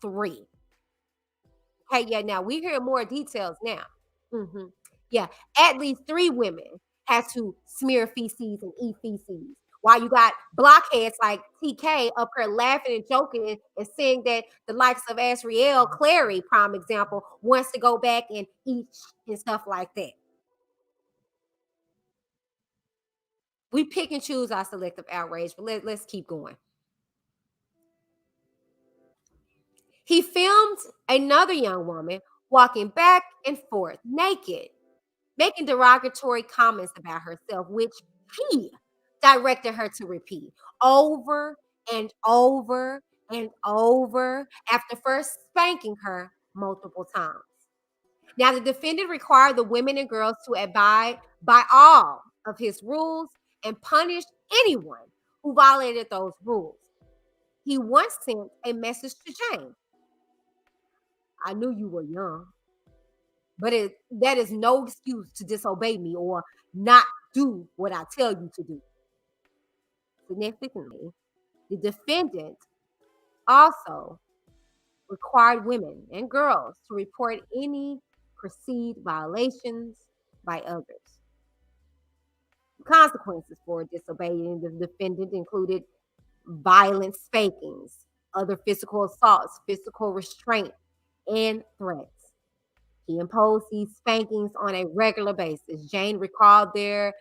3. Hey, yeah, now we hear more details now. hmm Yeah, at least 3 women had to smear feces and eat feces. While you got blockheads like TK up here laughing and joking and saying that the likes of Asriel Clary, prime example, wants to go back and eat and stuff like that. We pick and choose our selective outrage, but let's keep going. He filmed another young woman walking back and forth naked, making derogatory comments about herself, which he directed her to repeat over and over and over after first spanking her multiple times. Now, the defendant required the women and girls to abide by all of his rules and punish anyone who violated those rules. He once sent a message to Jane. I knew you were young, but that is no excuse to disobey me or not do what I tell you to do. Significantly, the defendant also required women and girls to report any perceived violations by others. Consequences for disobeying the defendant included violent spankings, other physical assaults, physical restraint, and threats. He imposed these spankings on a regular basis. Jane recalled their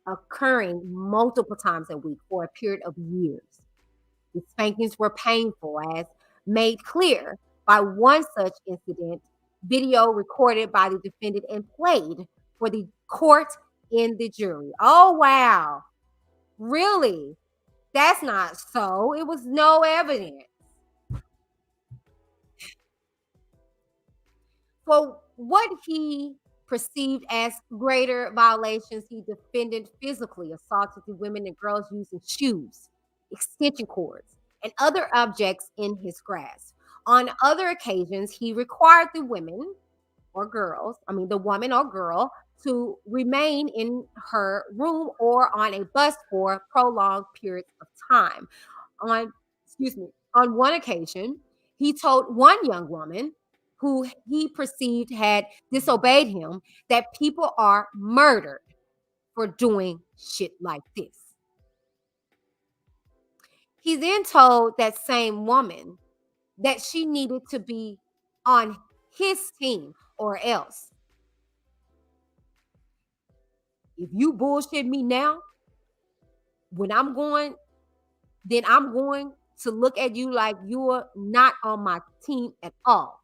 occurring multiple times a week for a period of years. The spankings were painful, as made clear by one such incident, video recorded by the defendant and played for the court in the jury. Oh, wow. Really? That's not so. It was no evidence. For what he perceived as greater violations, he defended physically assaulted the women and girls using shoes, extension cords, and other objects in his grasp. On other occasions, he required the women or girls, I mean, the woman or girl, to remain in her room or on a bus for prolonged periods of time. On, excuse me, on one occasion, he told one young woman who he perceived had disobeyed him that people are murdered for doing shit like this. He then told that same woman that she needed to be on his team or else. If you bullshit me now, when I'm going, then I'm going to look at you like you're not on my team at all.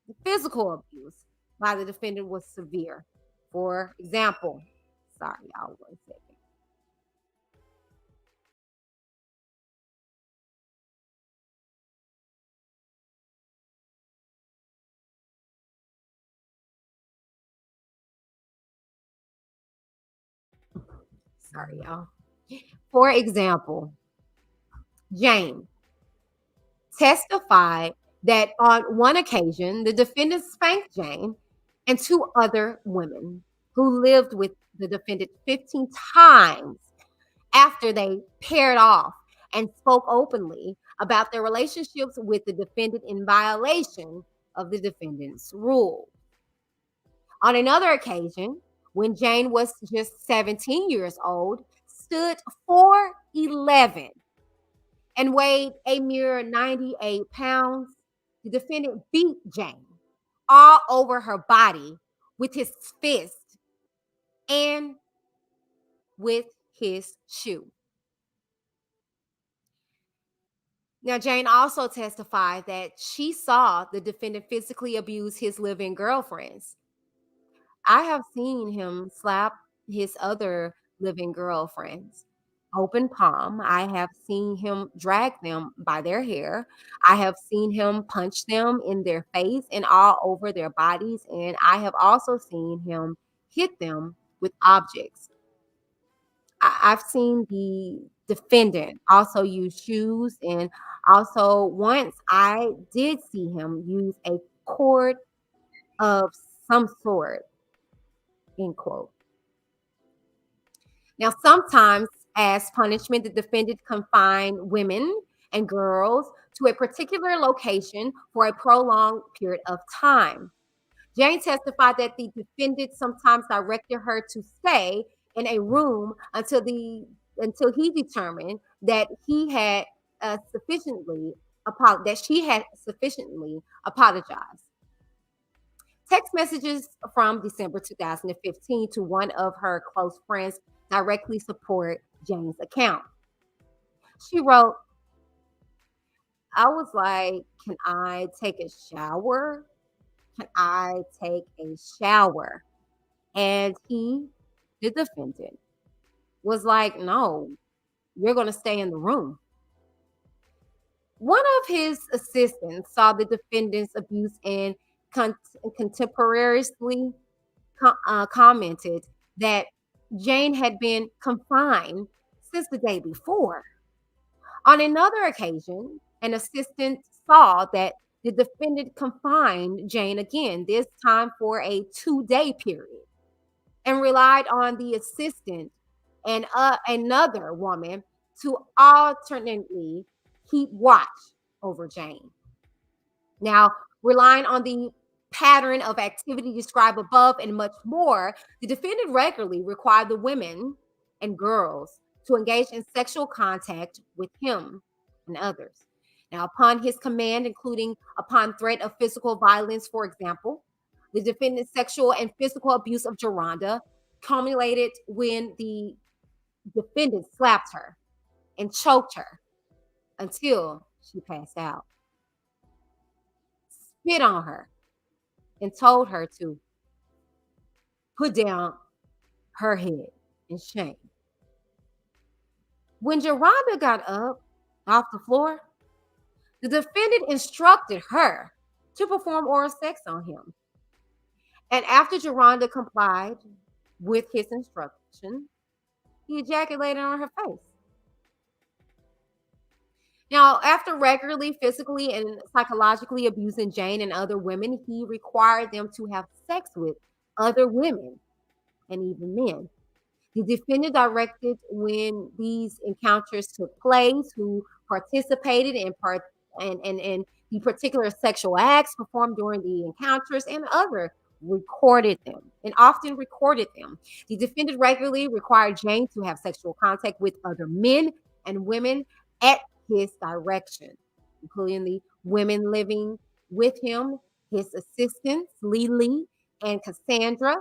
The physical abuse by the defendant was severe. For example, sorry, y'all, 1 second. Sorry, y'all. For example, Jane testified that on one occasion, the defendant spanked Jane and two other women who lived with the defendant 15 times after they paired off and spoke openly about their relationships with the defendant in violation of the defendant's rule. On another occasion, when Jane was just 17 years old, stood 4'11" and weighed a mere 98 pounds, the defendant beat Jane all over her body with his fist and with his shoe. Now, Jane also testified that she saw the defendant physically abuse his living girlfriends. I have seen him slap his other living girlfriends open palm. I have seen him drag them by their hair. I have seen him punch them in their face and all over their bodies. And I have also seen him hit them with objects. I've seen the defendant also use shoes, and also once I did see him use a cord of some sort, end quote. Now, sometimes as punishment, the defendant confined women and girls to a particular location for a prolonged period of time. Jane testified that the defendant sometimes directed her to stay in a room until he determined that he had that she had sufficiently apologized. Text messages from December 2015 to one of her close friends directly support Jane's account. She wrote, I was like, can I take a shower? Can I take a shower? And he, the defendant, was like, no, you're going to stay in the room. One of his assistants saw the defendant's abuse and con- contemporaneously commented that Jane had been confined since the day before. On another occasion, an assistant saw that the defendant confined Jane again, this time for a 2-day period, and relied on the assistant and another woman to alternately keep watch over Jane. Now, relying on the pattern of activity described above and much more, the defendant regularly required the women and girls to engage in sexual contact with him and others. Now, upon his command, including upon threat of physical violence, for example, the defendant's sexual and physical abuse of Geronda culminated when the defendant slapped her and choked her until she passed out, spit on her, and told her to put down her head in shame. When Geronda got up off the floor, the defendant instructed her to perform oral sex on him. And after Geronda complied with his instruction, he ejaculated on her face. Now, after regularly physically and psychologically abusing Jane and other women, he required them to have sex with other women and even men. The defendant directed when these encounters took place, who participated in and the particular sexual acts performed during the encounters, and other recorded them and often recorded them. The defendant regularly required Jane to have sexual contact with other men and women at his direction, including the women living with him, his assistants, Lily and Cassandra,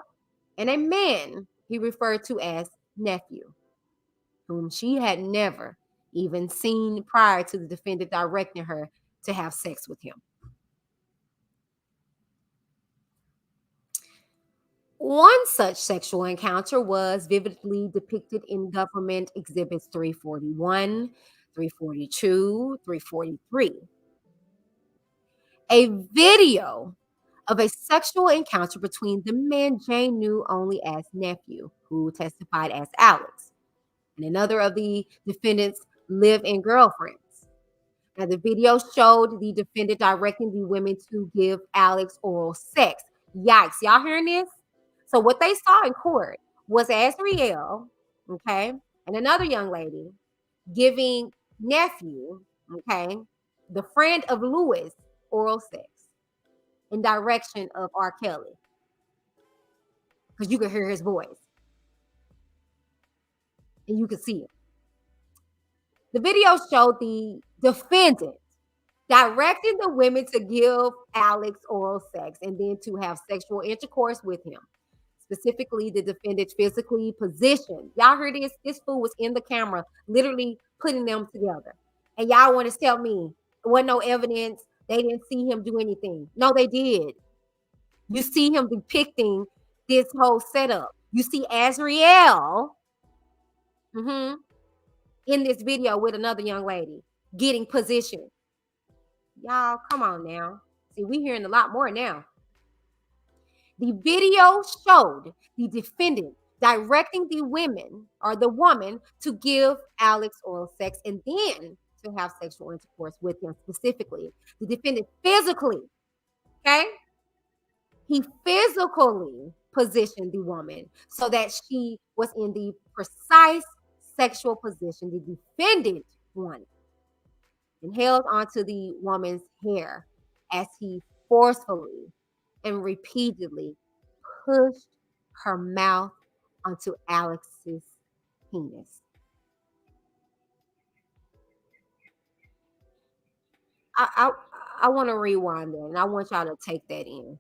and a man he referred to as nephew, whom she had never even seen prior to the defendant directing her to have sex with him. One such sexual encounter was vividly depicted in Government Exhibits 341, 342, 343. A video of a sexual encounter between the man Jane knew only as nephew, who testified as Alex, and another of the defendant's live-in girlfriends. Now, the video showed the defendant directing the women to give Alex oral sex. Yikes. Y'all hearing this? So what they saw in court was Azriel, okay, and another young lady giving nephew, okay, the friend of Lewis, oral sex in direction of R. Kelly. Because you could hear his voice and you could see it. The video showed the defendant directing the women to give Alex oral sex and then to have sexual intercourse with him. Specifically, the defendant physically positioned. Y'all heard this? This fool was in the camera, literally putting them together. And y'all want to tell me there wasn't no evidence, they didn't see him do anything. No, they did. You see him depicting this whole setup. You see Azriel in this video with another young lady getting positioned. Y'all, come on now. See, we hearing a lot more now. The video showed the defendant directing the women or the woman to give Alex oral sex and then to have sexual intercourse with him specifically. The defendant physically, okay? He physically positioned the woman so that she was in the precise sexual position the defendant wanted, and held onto the woman's hair as he forcefully and repeatedly pushed her mouth onto Alex's penis. I want to rewind that, and I want y'all to take that in.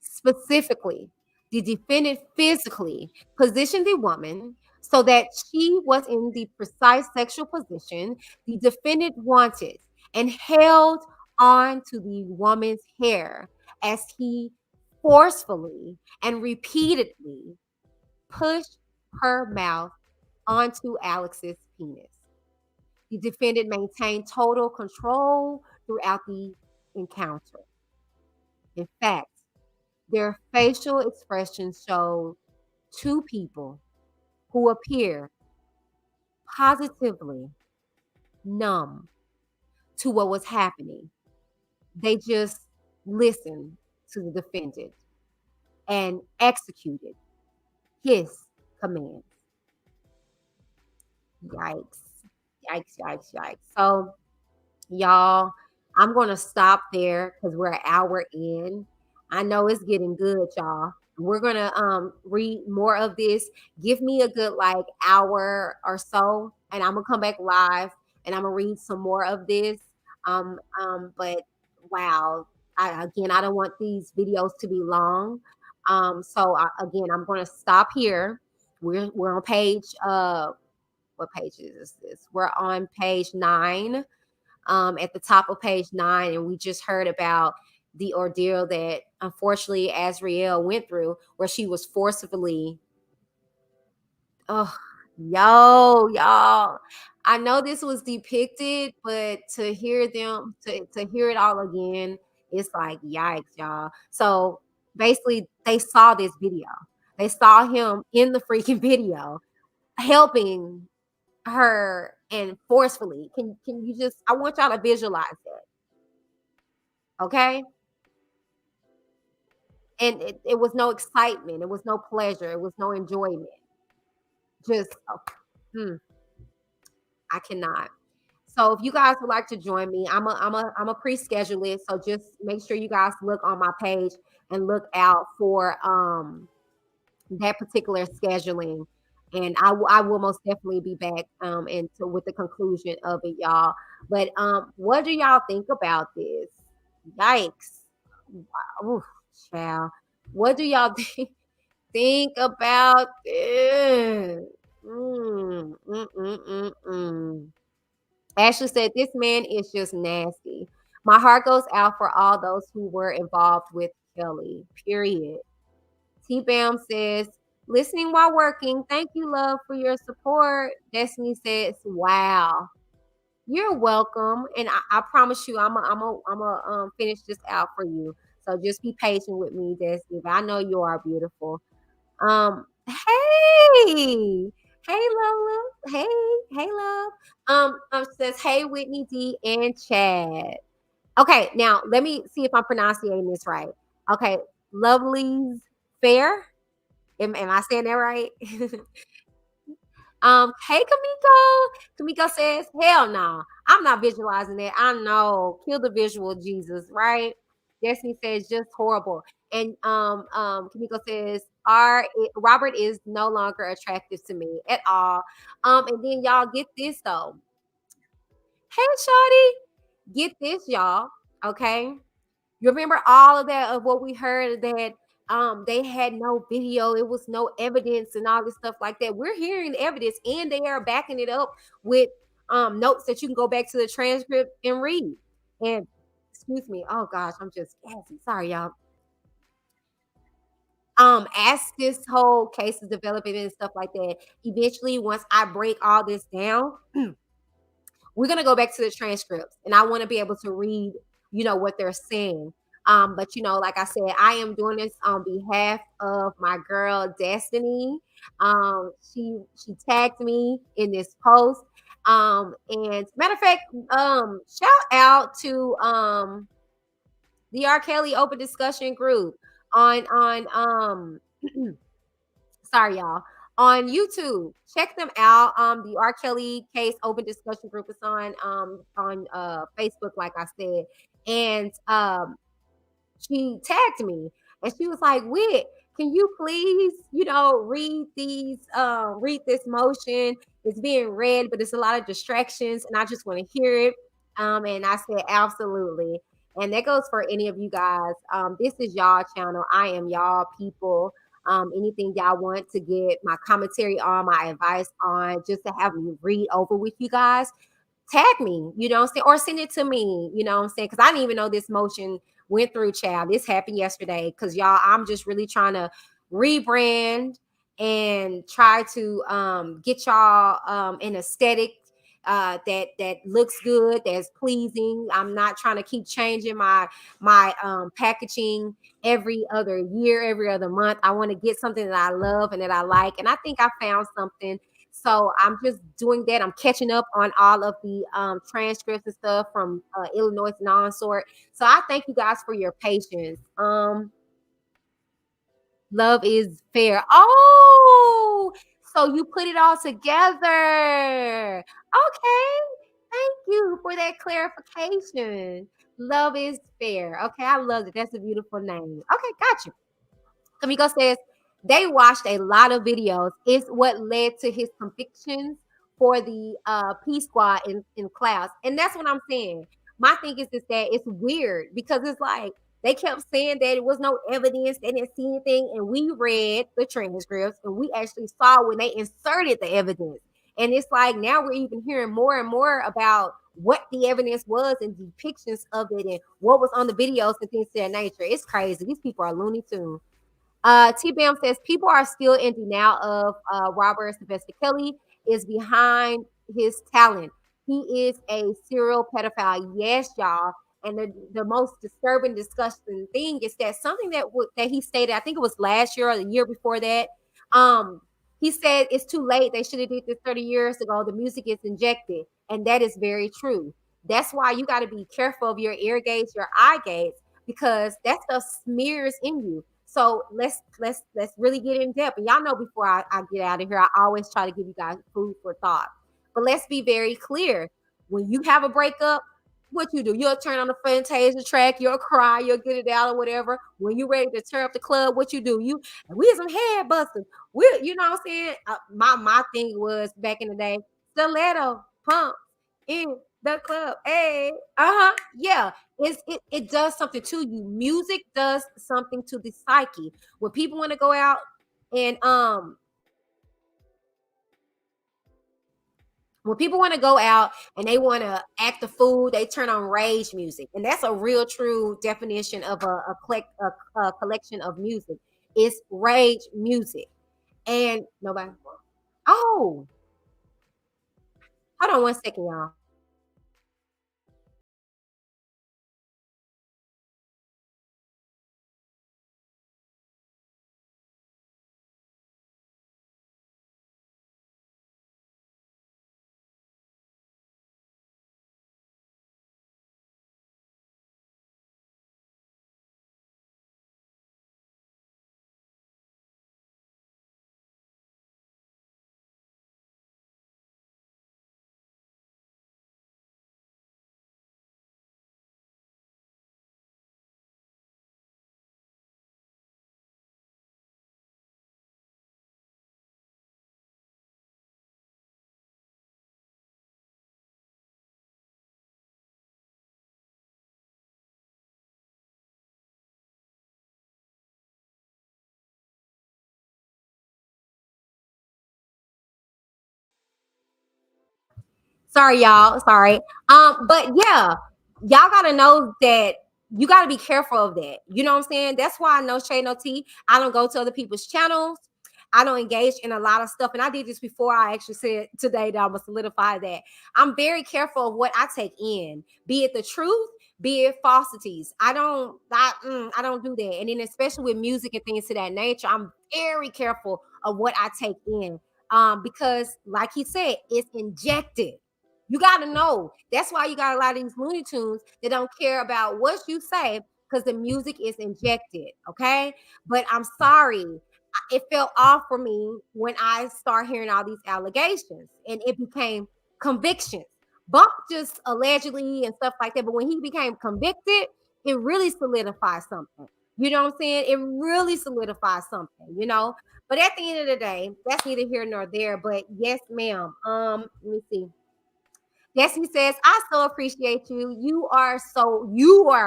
Specifically, the defendant physically positioned the woman so that she was in the precise sexual position the defendant wanted and held on to the woman's hair as he forcefully and repeatedly pushed her mouth onto Alex's penis. The defendant maintained total control throughout the encounter. In fact, their facial expressions showed two people who appear positively numb to what was happening. They just listened to the defendant and executed his commands. Yikes. Yikes, yikes, yikes. So, y'all, I'm going to stop there because we're an hour in. I know it's getting good, y'all. We're going to read more of this. Give me a good like hour or so, and I'm going to come back live and I'm going to read some more of this. But wow, I don't want these videos to be long. Again, I'm going to stop here. We're on page what page is this? We're on page 9. At the top of page 9, and we just heard about the ordeal that unfortunately Azriel went through, where she was forcibly, oh, y'all. I know this was depicted, but to hear them, to hear it all again, it's like yikes, y'all. So basically, they saw this video. They saw him in the freaking video helping her and forcefully. Can you just? I want y'all to visualize that, okay? And it was no excitement. It was no pleasure. It was no enjoyment. Just, I cannot. So if you guys would like to join me, I'm a pre-schedule it. So just make sure you guys look on my page and look out for that particular scheduling. And I will most definitely be back and with the conclusion of it, y'all. But what do y'all think about this? Yikes. Wow. Oof, child. What do y'all think about this? Mm, mm, mm, mm, mm. Ashley said, "This man is just nasty. My heart goes out for all those who were involved with Kelly, period." T Bam says, "Listening while working. Thank you, love, for your support." Destiny says, "Wow. You're welcome." And I promise you, finish this out for you. So just be patient with me, Destiny. But I know you are beautiful. Hey, hey, Lola. Hey, hey, love. Says, "Hey, Whitney D and Chad." Okay, now let me see if I'm pronouncing this right. Okay, Lovely's Fair. Am I saying that right? Hey, Kamiko. Kamiko says, "Hell no, I'm not visualizing that. I know, kill the visual, Jesus, right?" Destiny says, "Just horrible." And Kamiko says, Robert is no longer attractive to me at all." And then y'all get this though. Hey, Shawty, get this, y'all. Okay, you remember all of that of what we heard that they had no video, it was no evidence and all this stuff like that. We're hearing evidence and they are backing it up with notes that you can go back to the transcript and read. And excuse me, oh gosh, I'm just gassy. Sorry, y'all. As this whole case is developing and stuff like that, eventually once I break all this down, we're gonna go back to the transcripts, and I want to be able to read, what they're saying. But like I said, I am doing this on behalf of my girl Destiny. She tagged me in this post. And matter of fact, shout out to the R. Kelly open discussion group on sorry y'all, on YouTube. Check them out. The R. Kelly case open discussion group is on Facebook, like I said. And she tagged me and she was like, "Wit, can you please, read this motion? It's being read, but it's a lot of distractions, and I just want to hear it." And I said, "Absolutely." And that goes for any of you guys. This is y'all channel. I am y'all people. Anything y'all want to get my commentary on, my advice on, just to have me read over with you guys, tag me, what I'm saying, or send it to me, what I'm saying, because I didn't even know this motion went through, child. This happened yesterday, because y'all, I'm just really trying to rebrand and try to get y'all an aesthetic that looks good, that's pleasing. I'm not trying to keep changing my packaging every other year, every other month. I want to get something that I love and that I like, and I think I found something. So I'm just doing that. I'm catching up on all of the transcripts and stuff from Illinois non-sort. So I thank you guys for your patience. Love is fair. Oh, so you put it all together. Okay. Thank you for that clarification. Love is fair. Okay, I love it. That's a beautiful name. Okay, got you. Kamiko says they watched a lot of videos. It's what led to his convictions for the P Squad in class. And that's what I'm saying. My thing is that it's weird because it's like they kept saying that it was no evidence, they didn't see anything, and we read the transcripts and we actually saw when they inserted the evidence. And it's like now we're even hearing more and more about what the evidence was and depictions of it and what was on the videos and things of that nature. It's crazy. These people are Looney Tunes. T Bam says people are still in denial of Robert Sylvester Kelly is behind his talent. He is a serial pedophile. Yes, y'all. And the most disturbing, disgusting thing is that something that he stated, I think it was last year or the year before that. Um, he said it's too late. They should have did this 30 years ago. The music is injected, and that is very true. That's why you got to be careful of your ear gates, your eye gates, because that stuff smears in you. So let's really get in depth. And y'all know before I get out of here, I always try to give you guys food for thought. But let's be very clear. When you have a breakup, what you do? You'll turn on the Fantasia track, you'll cry, you'll get it out or whatever. When you're ready to turn up the club, what you do? We some head busters. You know what I'm saying? My thing was back in the day, stiletto pump in the club. Hey, yeah. It does something to you. Music does something to the psyche. When people want to go out and when people want to go out and they want to act a fool, they turn on rage music, and that's a real true definition of a collection of music. It's rage music, and nobody. Oh, hold on 1 second, y'all. Sorry, y'all. Sorry. But yeah, y'all gotta know that you gotta be careful of that. You know what I'm saying? That's why I know Shay No T. I don't go to other people's channels. I don't engage in a lot of stuff. And I did this before I actually said today that I'm gonna solidify that. I'm very careful of what I take in, be it the truth, be it falsities. I don't do that. And then especially with music and things to that nature, I'm very careful of what I take in. Because like he said, it's injected. You got to know. That's why you got a lot of these Looney Tunes that don't care about what you say because the music is injected. Okay. But I'm sorry. It felt off for me when I start hearing all these allegations and it became convictions. Bump just allegedly and stuff like that. But when he became convicted, it really solidified something. You know what I'm saying? It really solidifies something, you know. But at the end of the day, that's neither here nor there. But yes, ma'am. Let me see. Yes, he says, I so appreciate you. You are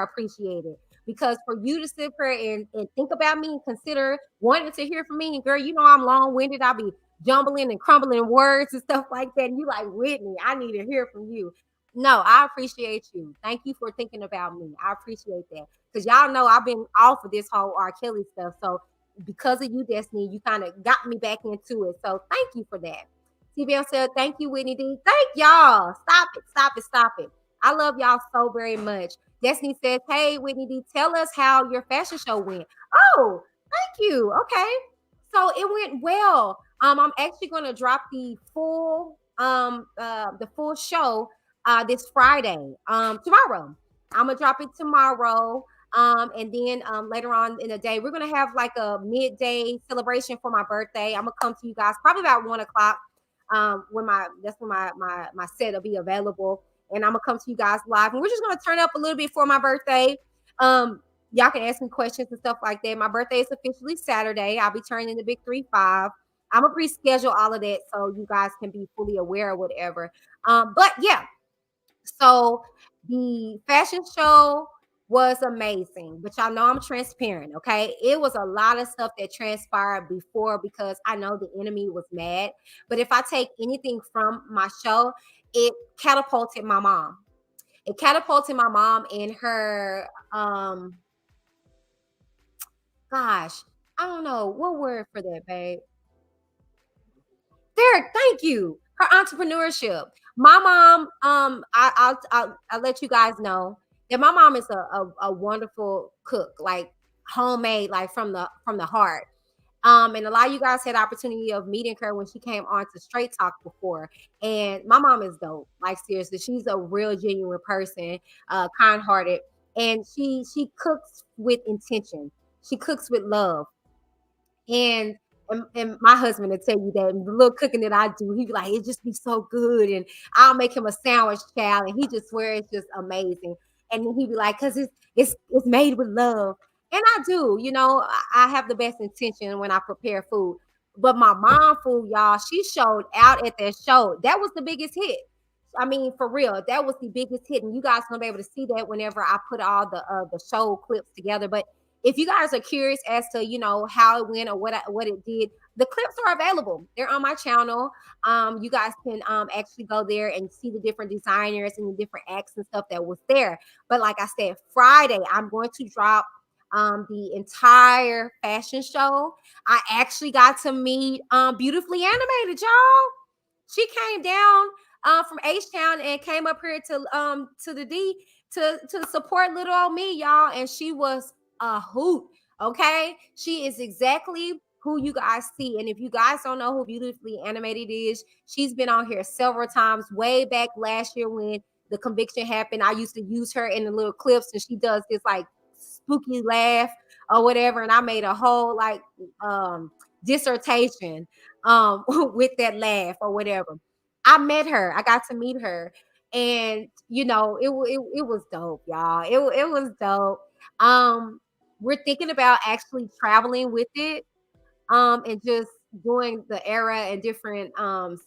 appreciated because for you to sit here and think about me and consider wanting to hear from me. And girl, you know, I'm long winded. I'll be jumbling and crumbling words and stuff like that. And you like, Whitney, I need to hear from you. No, I appreciate you. Thank you for thinking about me. I appreciate that. Because y'all know I've been off of this whole R. Kelly stuff. So because of you, Destiny, you kind of got me back into it. So thank you for that. TBL said, thank you, Whitney D. Thank y'all. Stop it, stop it, stop it. I love y'all so very much. Destiny says, hey, Whitney D, tell us how your fashion show went. Oh, thank you. Okay. So it went well. I'm actually gonna drop the full show this Friday. Tomorrow. I'm gonna drop it tomorrow. And then later on in the day, we're gonna have like a midday celebration for my birthday. I'm gonna come to you guys probably about 1 o'clock when my set will be available, and I'm gonna come to you guys live, and we're just gonna turn up a little bit for my birthday. Y'all can ask me questions and stuff like that. My birthday is officially Saturday. I'll be turning the big 3-5. I'm gonna pre-schedule all of that so you guys can be fully aware of whatever. But yeah, so the fashion show was amazing, but y'all know I'm transparent, okay? It was a lot of stuff that transpired before because I know the enemy was mad. But if I take anything from my show, it catapulted my mom. It catapulted my mom in her gosh, I don't know what word for that, babe. There, thank you. Her entrepreneurship. My mom, I'll let you guys know that my mom is a wonderful cook, like homemade, like from the heart. And a lot of you guys had the opportunity of meeting her when she came on to Straight Talk before. And my mom is dope. Like seriously, she's a real genuine person, kind hearted, and she cooks with intention. She cooks with love. And my husband will tell you that the little cooking that I do, he be like, it just be so good. And I'll make him a sandwich, child, and he just swear it's just amazing. And then he be like, cause it's made with love. And I do, I have the best intention when I prepare food. But my mom food, y'all, she showed out at that show. That was the biggest hit. I mean, for real, that was the biggest hit, and you guys gonna be able to see that whenever I put all the show clips together. But if you guys are curious as to how it went or what it did, the clips are available. They're on my channel. You guys can actually go there and see the different designers and the different acts and stuff that was there. But like I said, Friday I'm going to drop the entire fashion show. I actually got to meet Beautifully Animated, y'all. She came down from H Town and came up here to the D to support little old me, y'all. And she was a hoot. Okay, she is exactly who you guys see. And if you guys don't know who Beautifully Animated is, she's been on here several times. Way back last year when the conviction happened, I used to use her in the little clips, and she does this like spooky laugh or whatever. And I made a whole like dissertation with that laugh or whatever. I met her. I got to meet her, and it was dope, y'all. It was dope. We're thinking about actually traveling with it, and just doing the era and different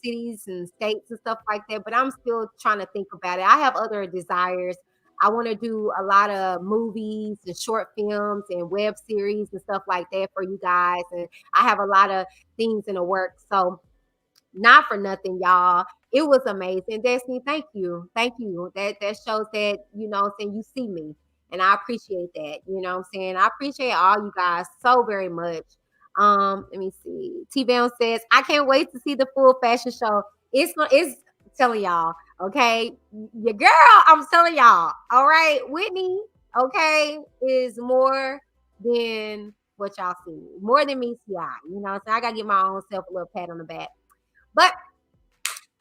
cities and states and stuff like that. But I'm still trying to think about it. I have other desires. I want to do a lot of movies and short films and web series and stuff like that for you guys. And I have a lot of things in the works. So not for nothing, y'all. It was amazing. Destiny, thank you. Thank you. That shows that, what I'm saying, you see me. And I appreciate that. You know what I'm saying? I appreciate all you guys so very much. Let me see. T Bam says, I can't wait to see the full fashion show. It's telling y'all, okay. Your girl, I'm telling y'all, all right. Whitney, okay, is more than what y'all see. More than me, CI. You know what I'm saying? I gotta give my own self a little pat on the back. But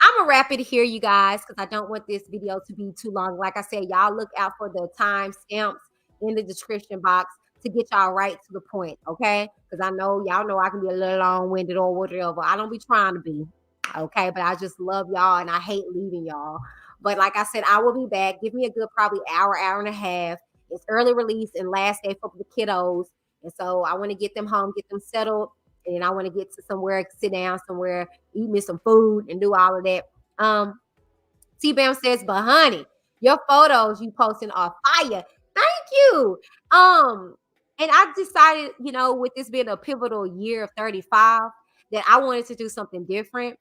I'm gonna wrap it here, you guys, because I don't want this video to be too long. Like I said, y'all look out for the time stamps in the description box to get y'all right to the point, okay? Because I know y'all know I can be a little long-winded or whatever. I don't be trying to be, okay? But I just love y'all and I hate leaving y'all. But like I said, I will be back. Give me a good probably hour and a half. It's early release and last day for the kiddos. And so I want to get them home, get them settled, and I want to get to somewhere, sit down somewhere, eat me some food, and do all of that. T Bam says, but honey, your photos you posting are fire. Thank you. And I decided, with this being a pivotal year of 35, that I wanted to do something different.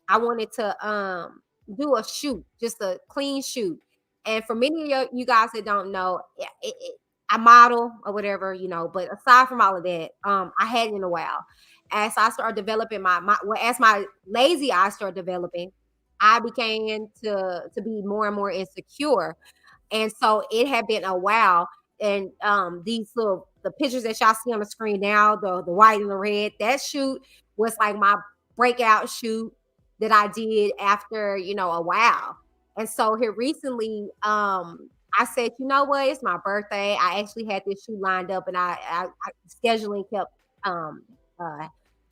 I wanted to do a shoot, just a clean shoot. And for many of you guys that don't know, I model or whatever, but aside from all of that, I hadn't in a while. As I started developing as my lazy eye started developing, I began to be more and more insecure. And so it had been a while. And these little the pictures that y'all see on the screen now, the white and the red, that shoot was like my breakout shoot that I did after, a while. And so here recently, I said, you know what, it's my birthday. I actually had this shoot lined up, and I scheduling kept uh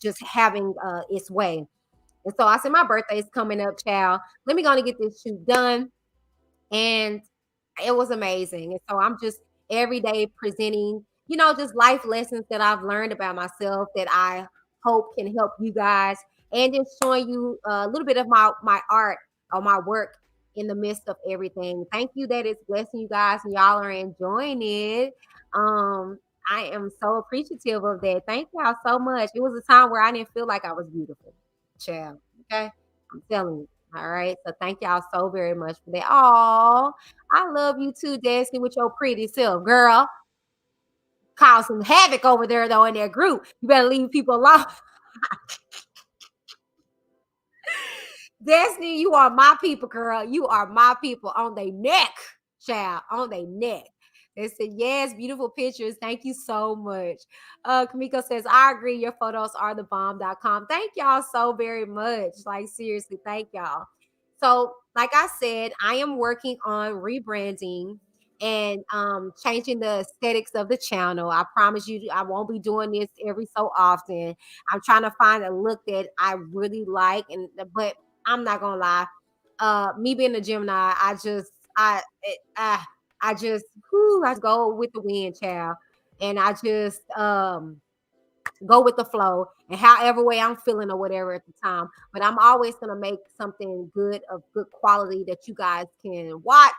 just having its way. And so I said, my birthday is coming up, child. Let me go and get this shoot done. And it was amazing. And so I'm just every day presenting, just life lessons that I've learned about myself that I hope can help you guys, and just showing you a little bit of my art or my work in the midst of everything. Thank you that it's blessing you guys and y'all are enjoying it. I am so appreciative of that. Thank y'all so much. It was a time where I didn't feel like I was beautiful. Child. Okay. I'm telling you. All right. So thank y'all so very much for that. Oh, I love you too, Destiny, with your pretty self, girl. Causing havoc over there though in that group. You better leave people alone. Destiny, you are my people, girl. You are my people on their neck, child, on their neck. They said, yes, beautiful pictures. Thank you so much. Kamiko says, I agree. Your photos are the bomb.com. Thank y'all so very much. Like, seriously, thank y'all. So, like I said, I am working on rebranding and changing the aesthetics of the channel. I promise you, I won't be doing this every so often. I'm trying to find a look that I really like, but I'm not gonna lie. Me being a Gemini, I just I go with the wind, child, and I just go with the flow and however way I'm feeling or whatever at the time. But I'm always gonna make something good of good quality that you guys can watch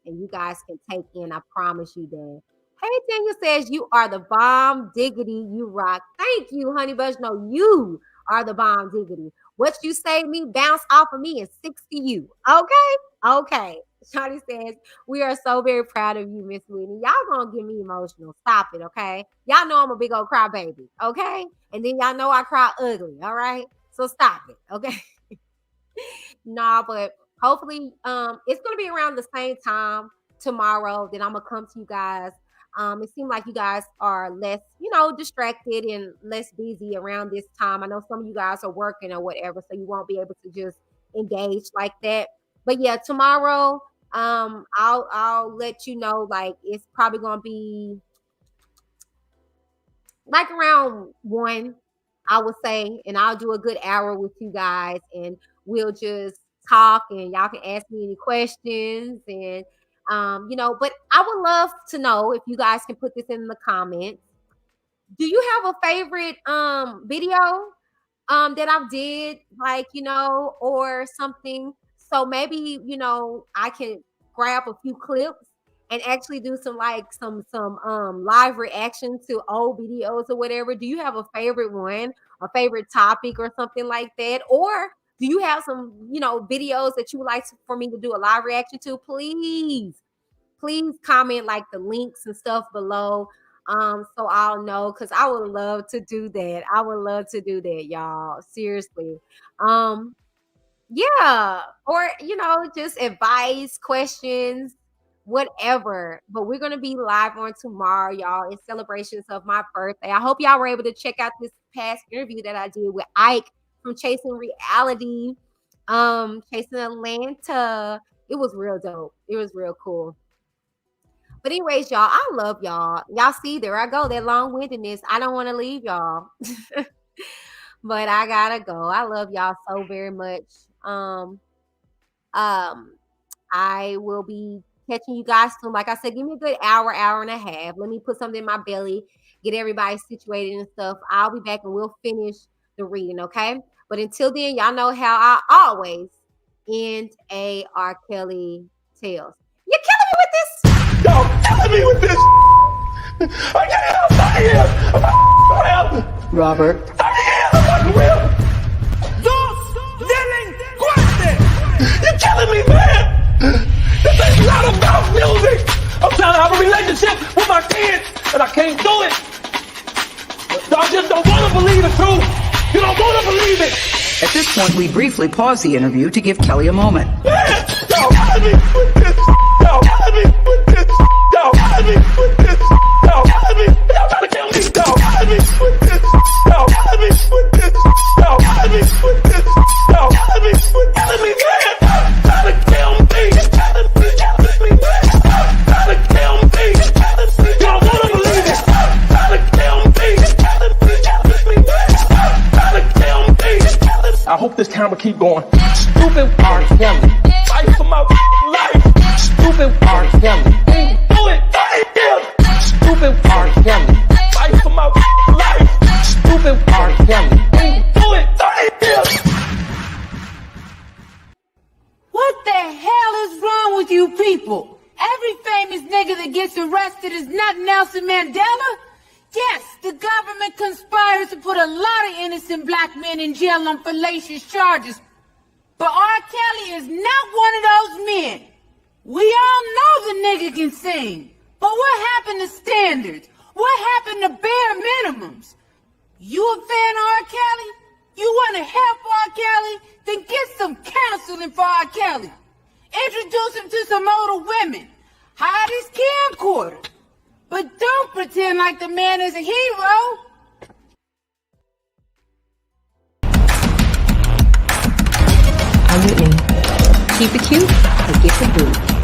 and you guys can take in. I promise you that. Hey, Daniel says you are the bomb diggity. You rock. Thank you, honey bunch. No, you are the bomb diggity. What you say to me, bounce off of me and 60 you. Okay? Okay. Shawty says, we are so very proud of you, Miss Whitney. Y'all gonna get me emotional. Stop it, okay? Y'all know I'm a big old crybaby, okay? And then y'all know I cry ugly, all right? So stop it, okay? Nah, but hopefully, it's gonna be around the same time tomorrow that I'm gonna come to you guys. It seems like you guys are less, distracted and less busy around this time. I know some of you guys are working or whatever, so you won't be able to just engage like that. But yeah, tomorrow, I'll let you know. Like it's probably gonna be like around 1, I would say, and I'll do a good hour with you guys, and we'll just talk, and y'all can ask me any questions, and but I would love to know if you guys can put this in the comments. Do you have a favorite video that I did, like, or something? So maybe, I can grab a few clips and actually do some live reaction to old videos or whatever. Do you have a favorite one, a favorite topic or something like that? Or do you have some, videos that you would like for me to do a live reaction to? Please comment like the links and stuff below, so I'll know, because I would love to do that. I would love to do that, y'all, seriously. um yeah, or just advice, questions, whatever. But we're gonna be live on tomorrow, y'all, in celebrations of my birthday. I hope y'all were able to check out this past interview that I did with Ike from Chasing Reality, Chasing Atlanta. It was real dope. It was real cool. But anyways, y'all, I love y'all. Y'all see, there I go, that long-windedness. I don't want to leave y'all. But I gotta go. I love y'all so very much. Um, I will be catching you guys soon. Like I said, give me a good hour, hour and a half. Let me put something in my belly, get everybody situated and stuff. I'll be back and we'll finish the reading, okay? But until then, y'all know how I always end a R. Kelly Tales. You're killing me with this. Y'all killing me with this. I can't help it. Robert. You're killing me, man. This ain't not about music. I'm trying to have a relationship with my kids, and I can't do it. Y'all just don't want to believe the truth. You don't want to believe it. At this point, we briefly pause the interview to give Kelly a moment. Man, y'all killing me with this. Y'all killing me with this. Y'all killing me with this. Y'all killing me. Y'all trying to kill me. Y'all killing me with this. Y'all killing me with this. Y'all killing me with this. Y'all killing me with killing me, man. Trying to kill me. Killing me, man. Trying to kill me. Y'all wanna believe it? Trying to kill me. Killing me, man. Trying to kill me. I hope this camera keep going. Stupid R. Kelly. Fight for my life. Stupid R. Kelly. Do it. Stupid R. Kelly. Fight for my life. Stupid R. Kelly. Do it. What the hell is wrong with you people? Every famous nigga that gets arrested is not Nelson Mandela. Yes, the government conspires to put a lot of innocent black men in jail on fallacious charges. But R. Kelly is not one of those men. We all know the nigga can sing. But what happened to standards? What happened to bare minimums? You a fan of R. Kelly? You want to help R. Kelly? Then get some counseling for R. Kelly. Introduce him to some older women. Hide his camcorder. But don't pretend like the man is a hero. I'm Whitney. Keep it cute or get the boot.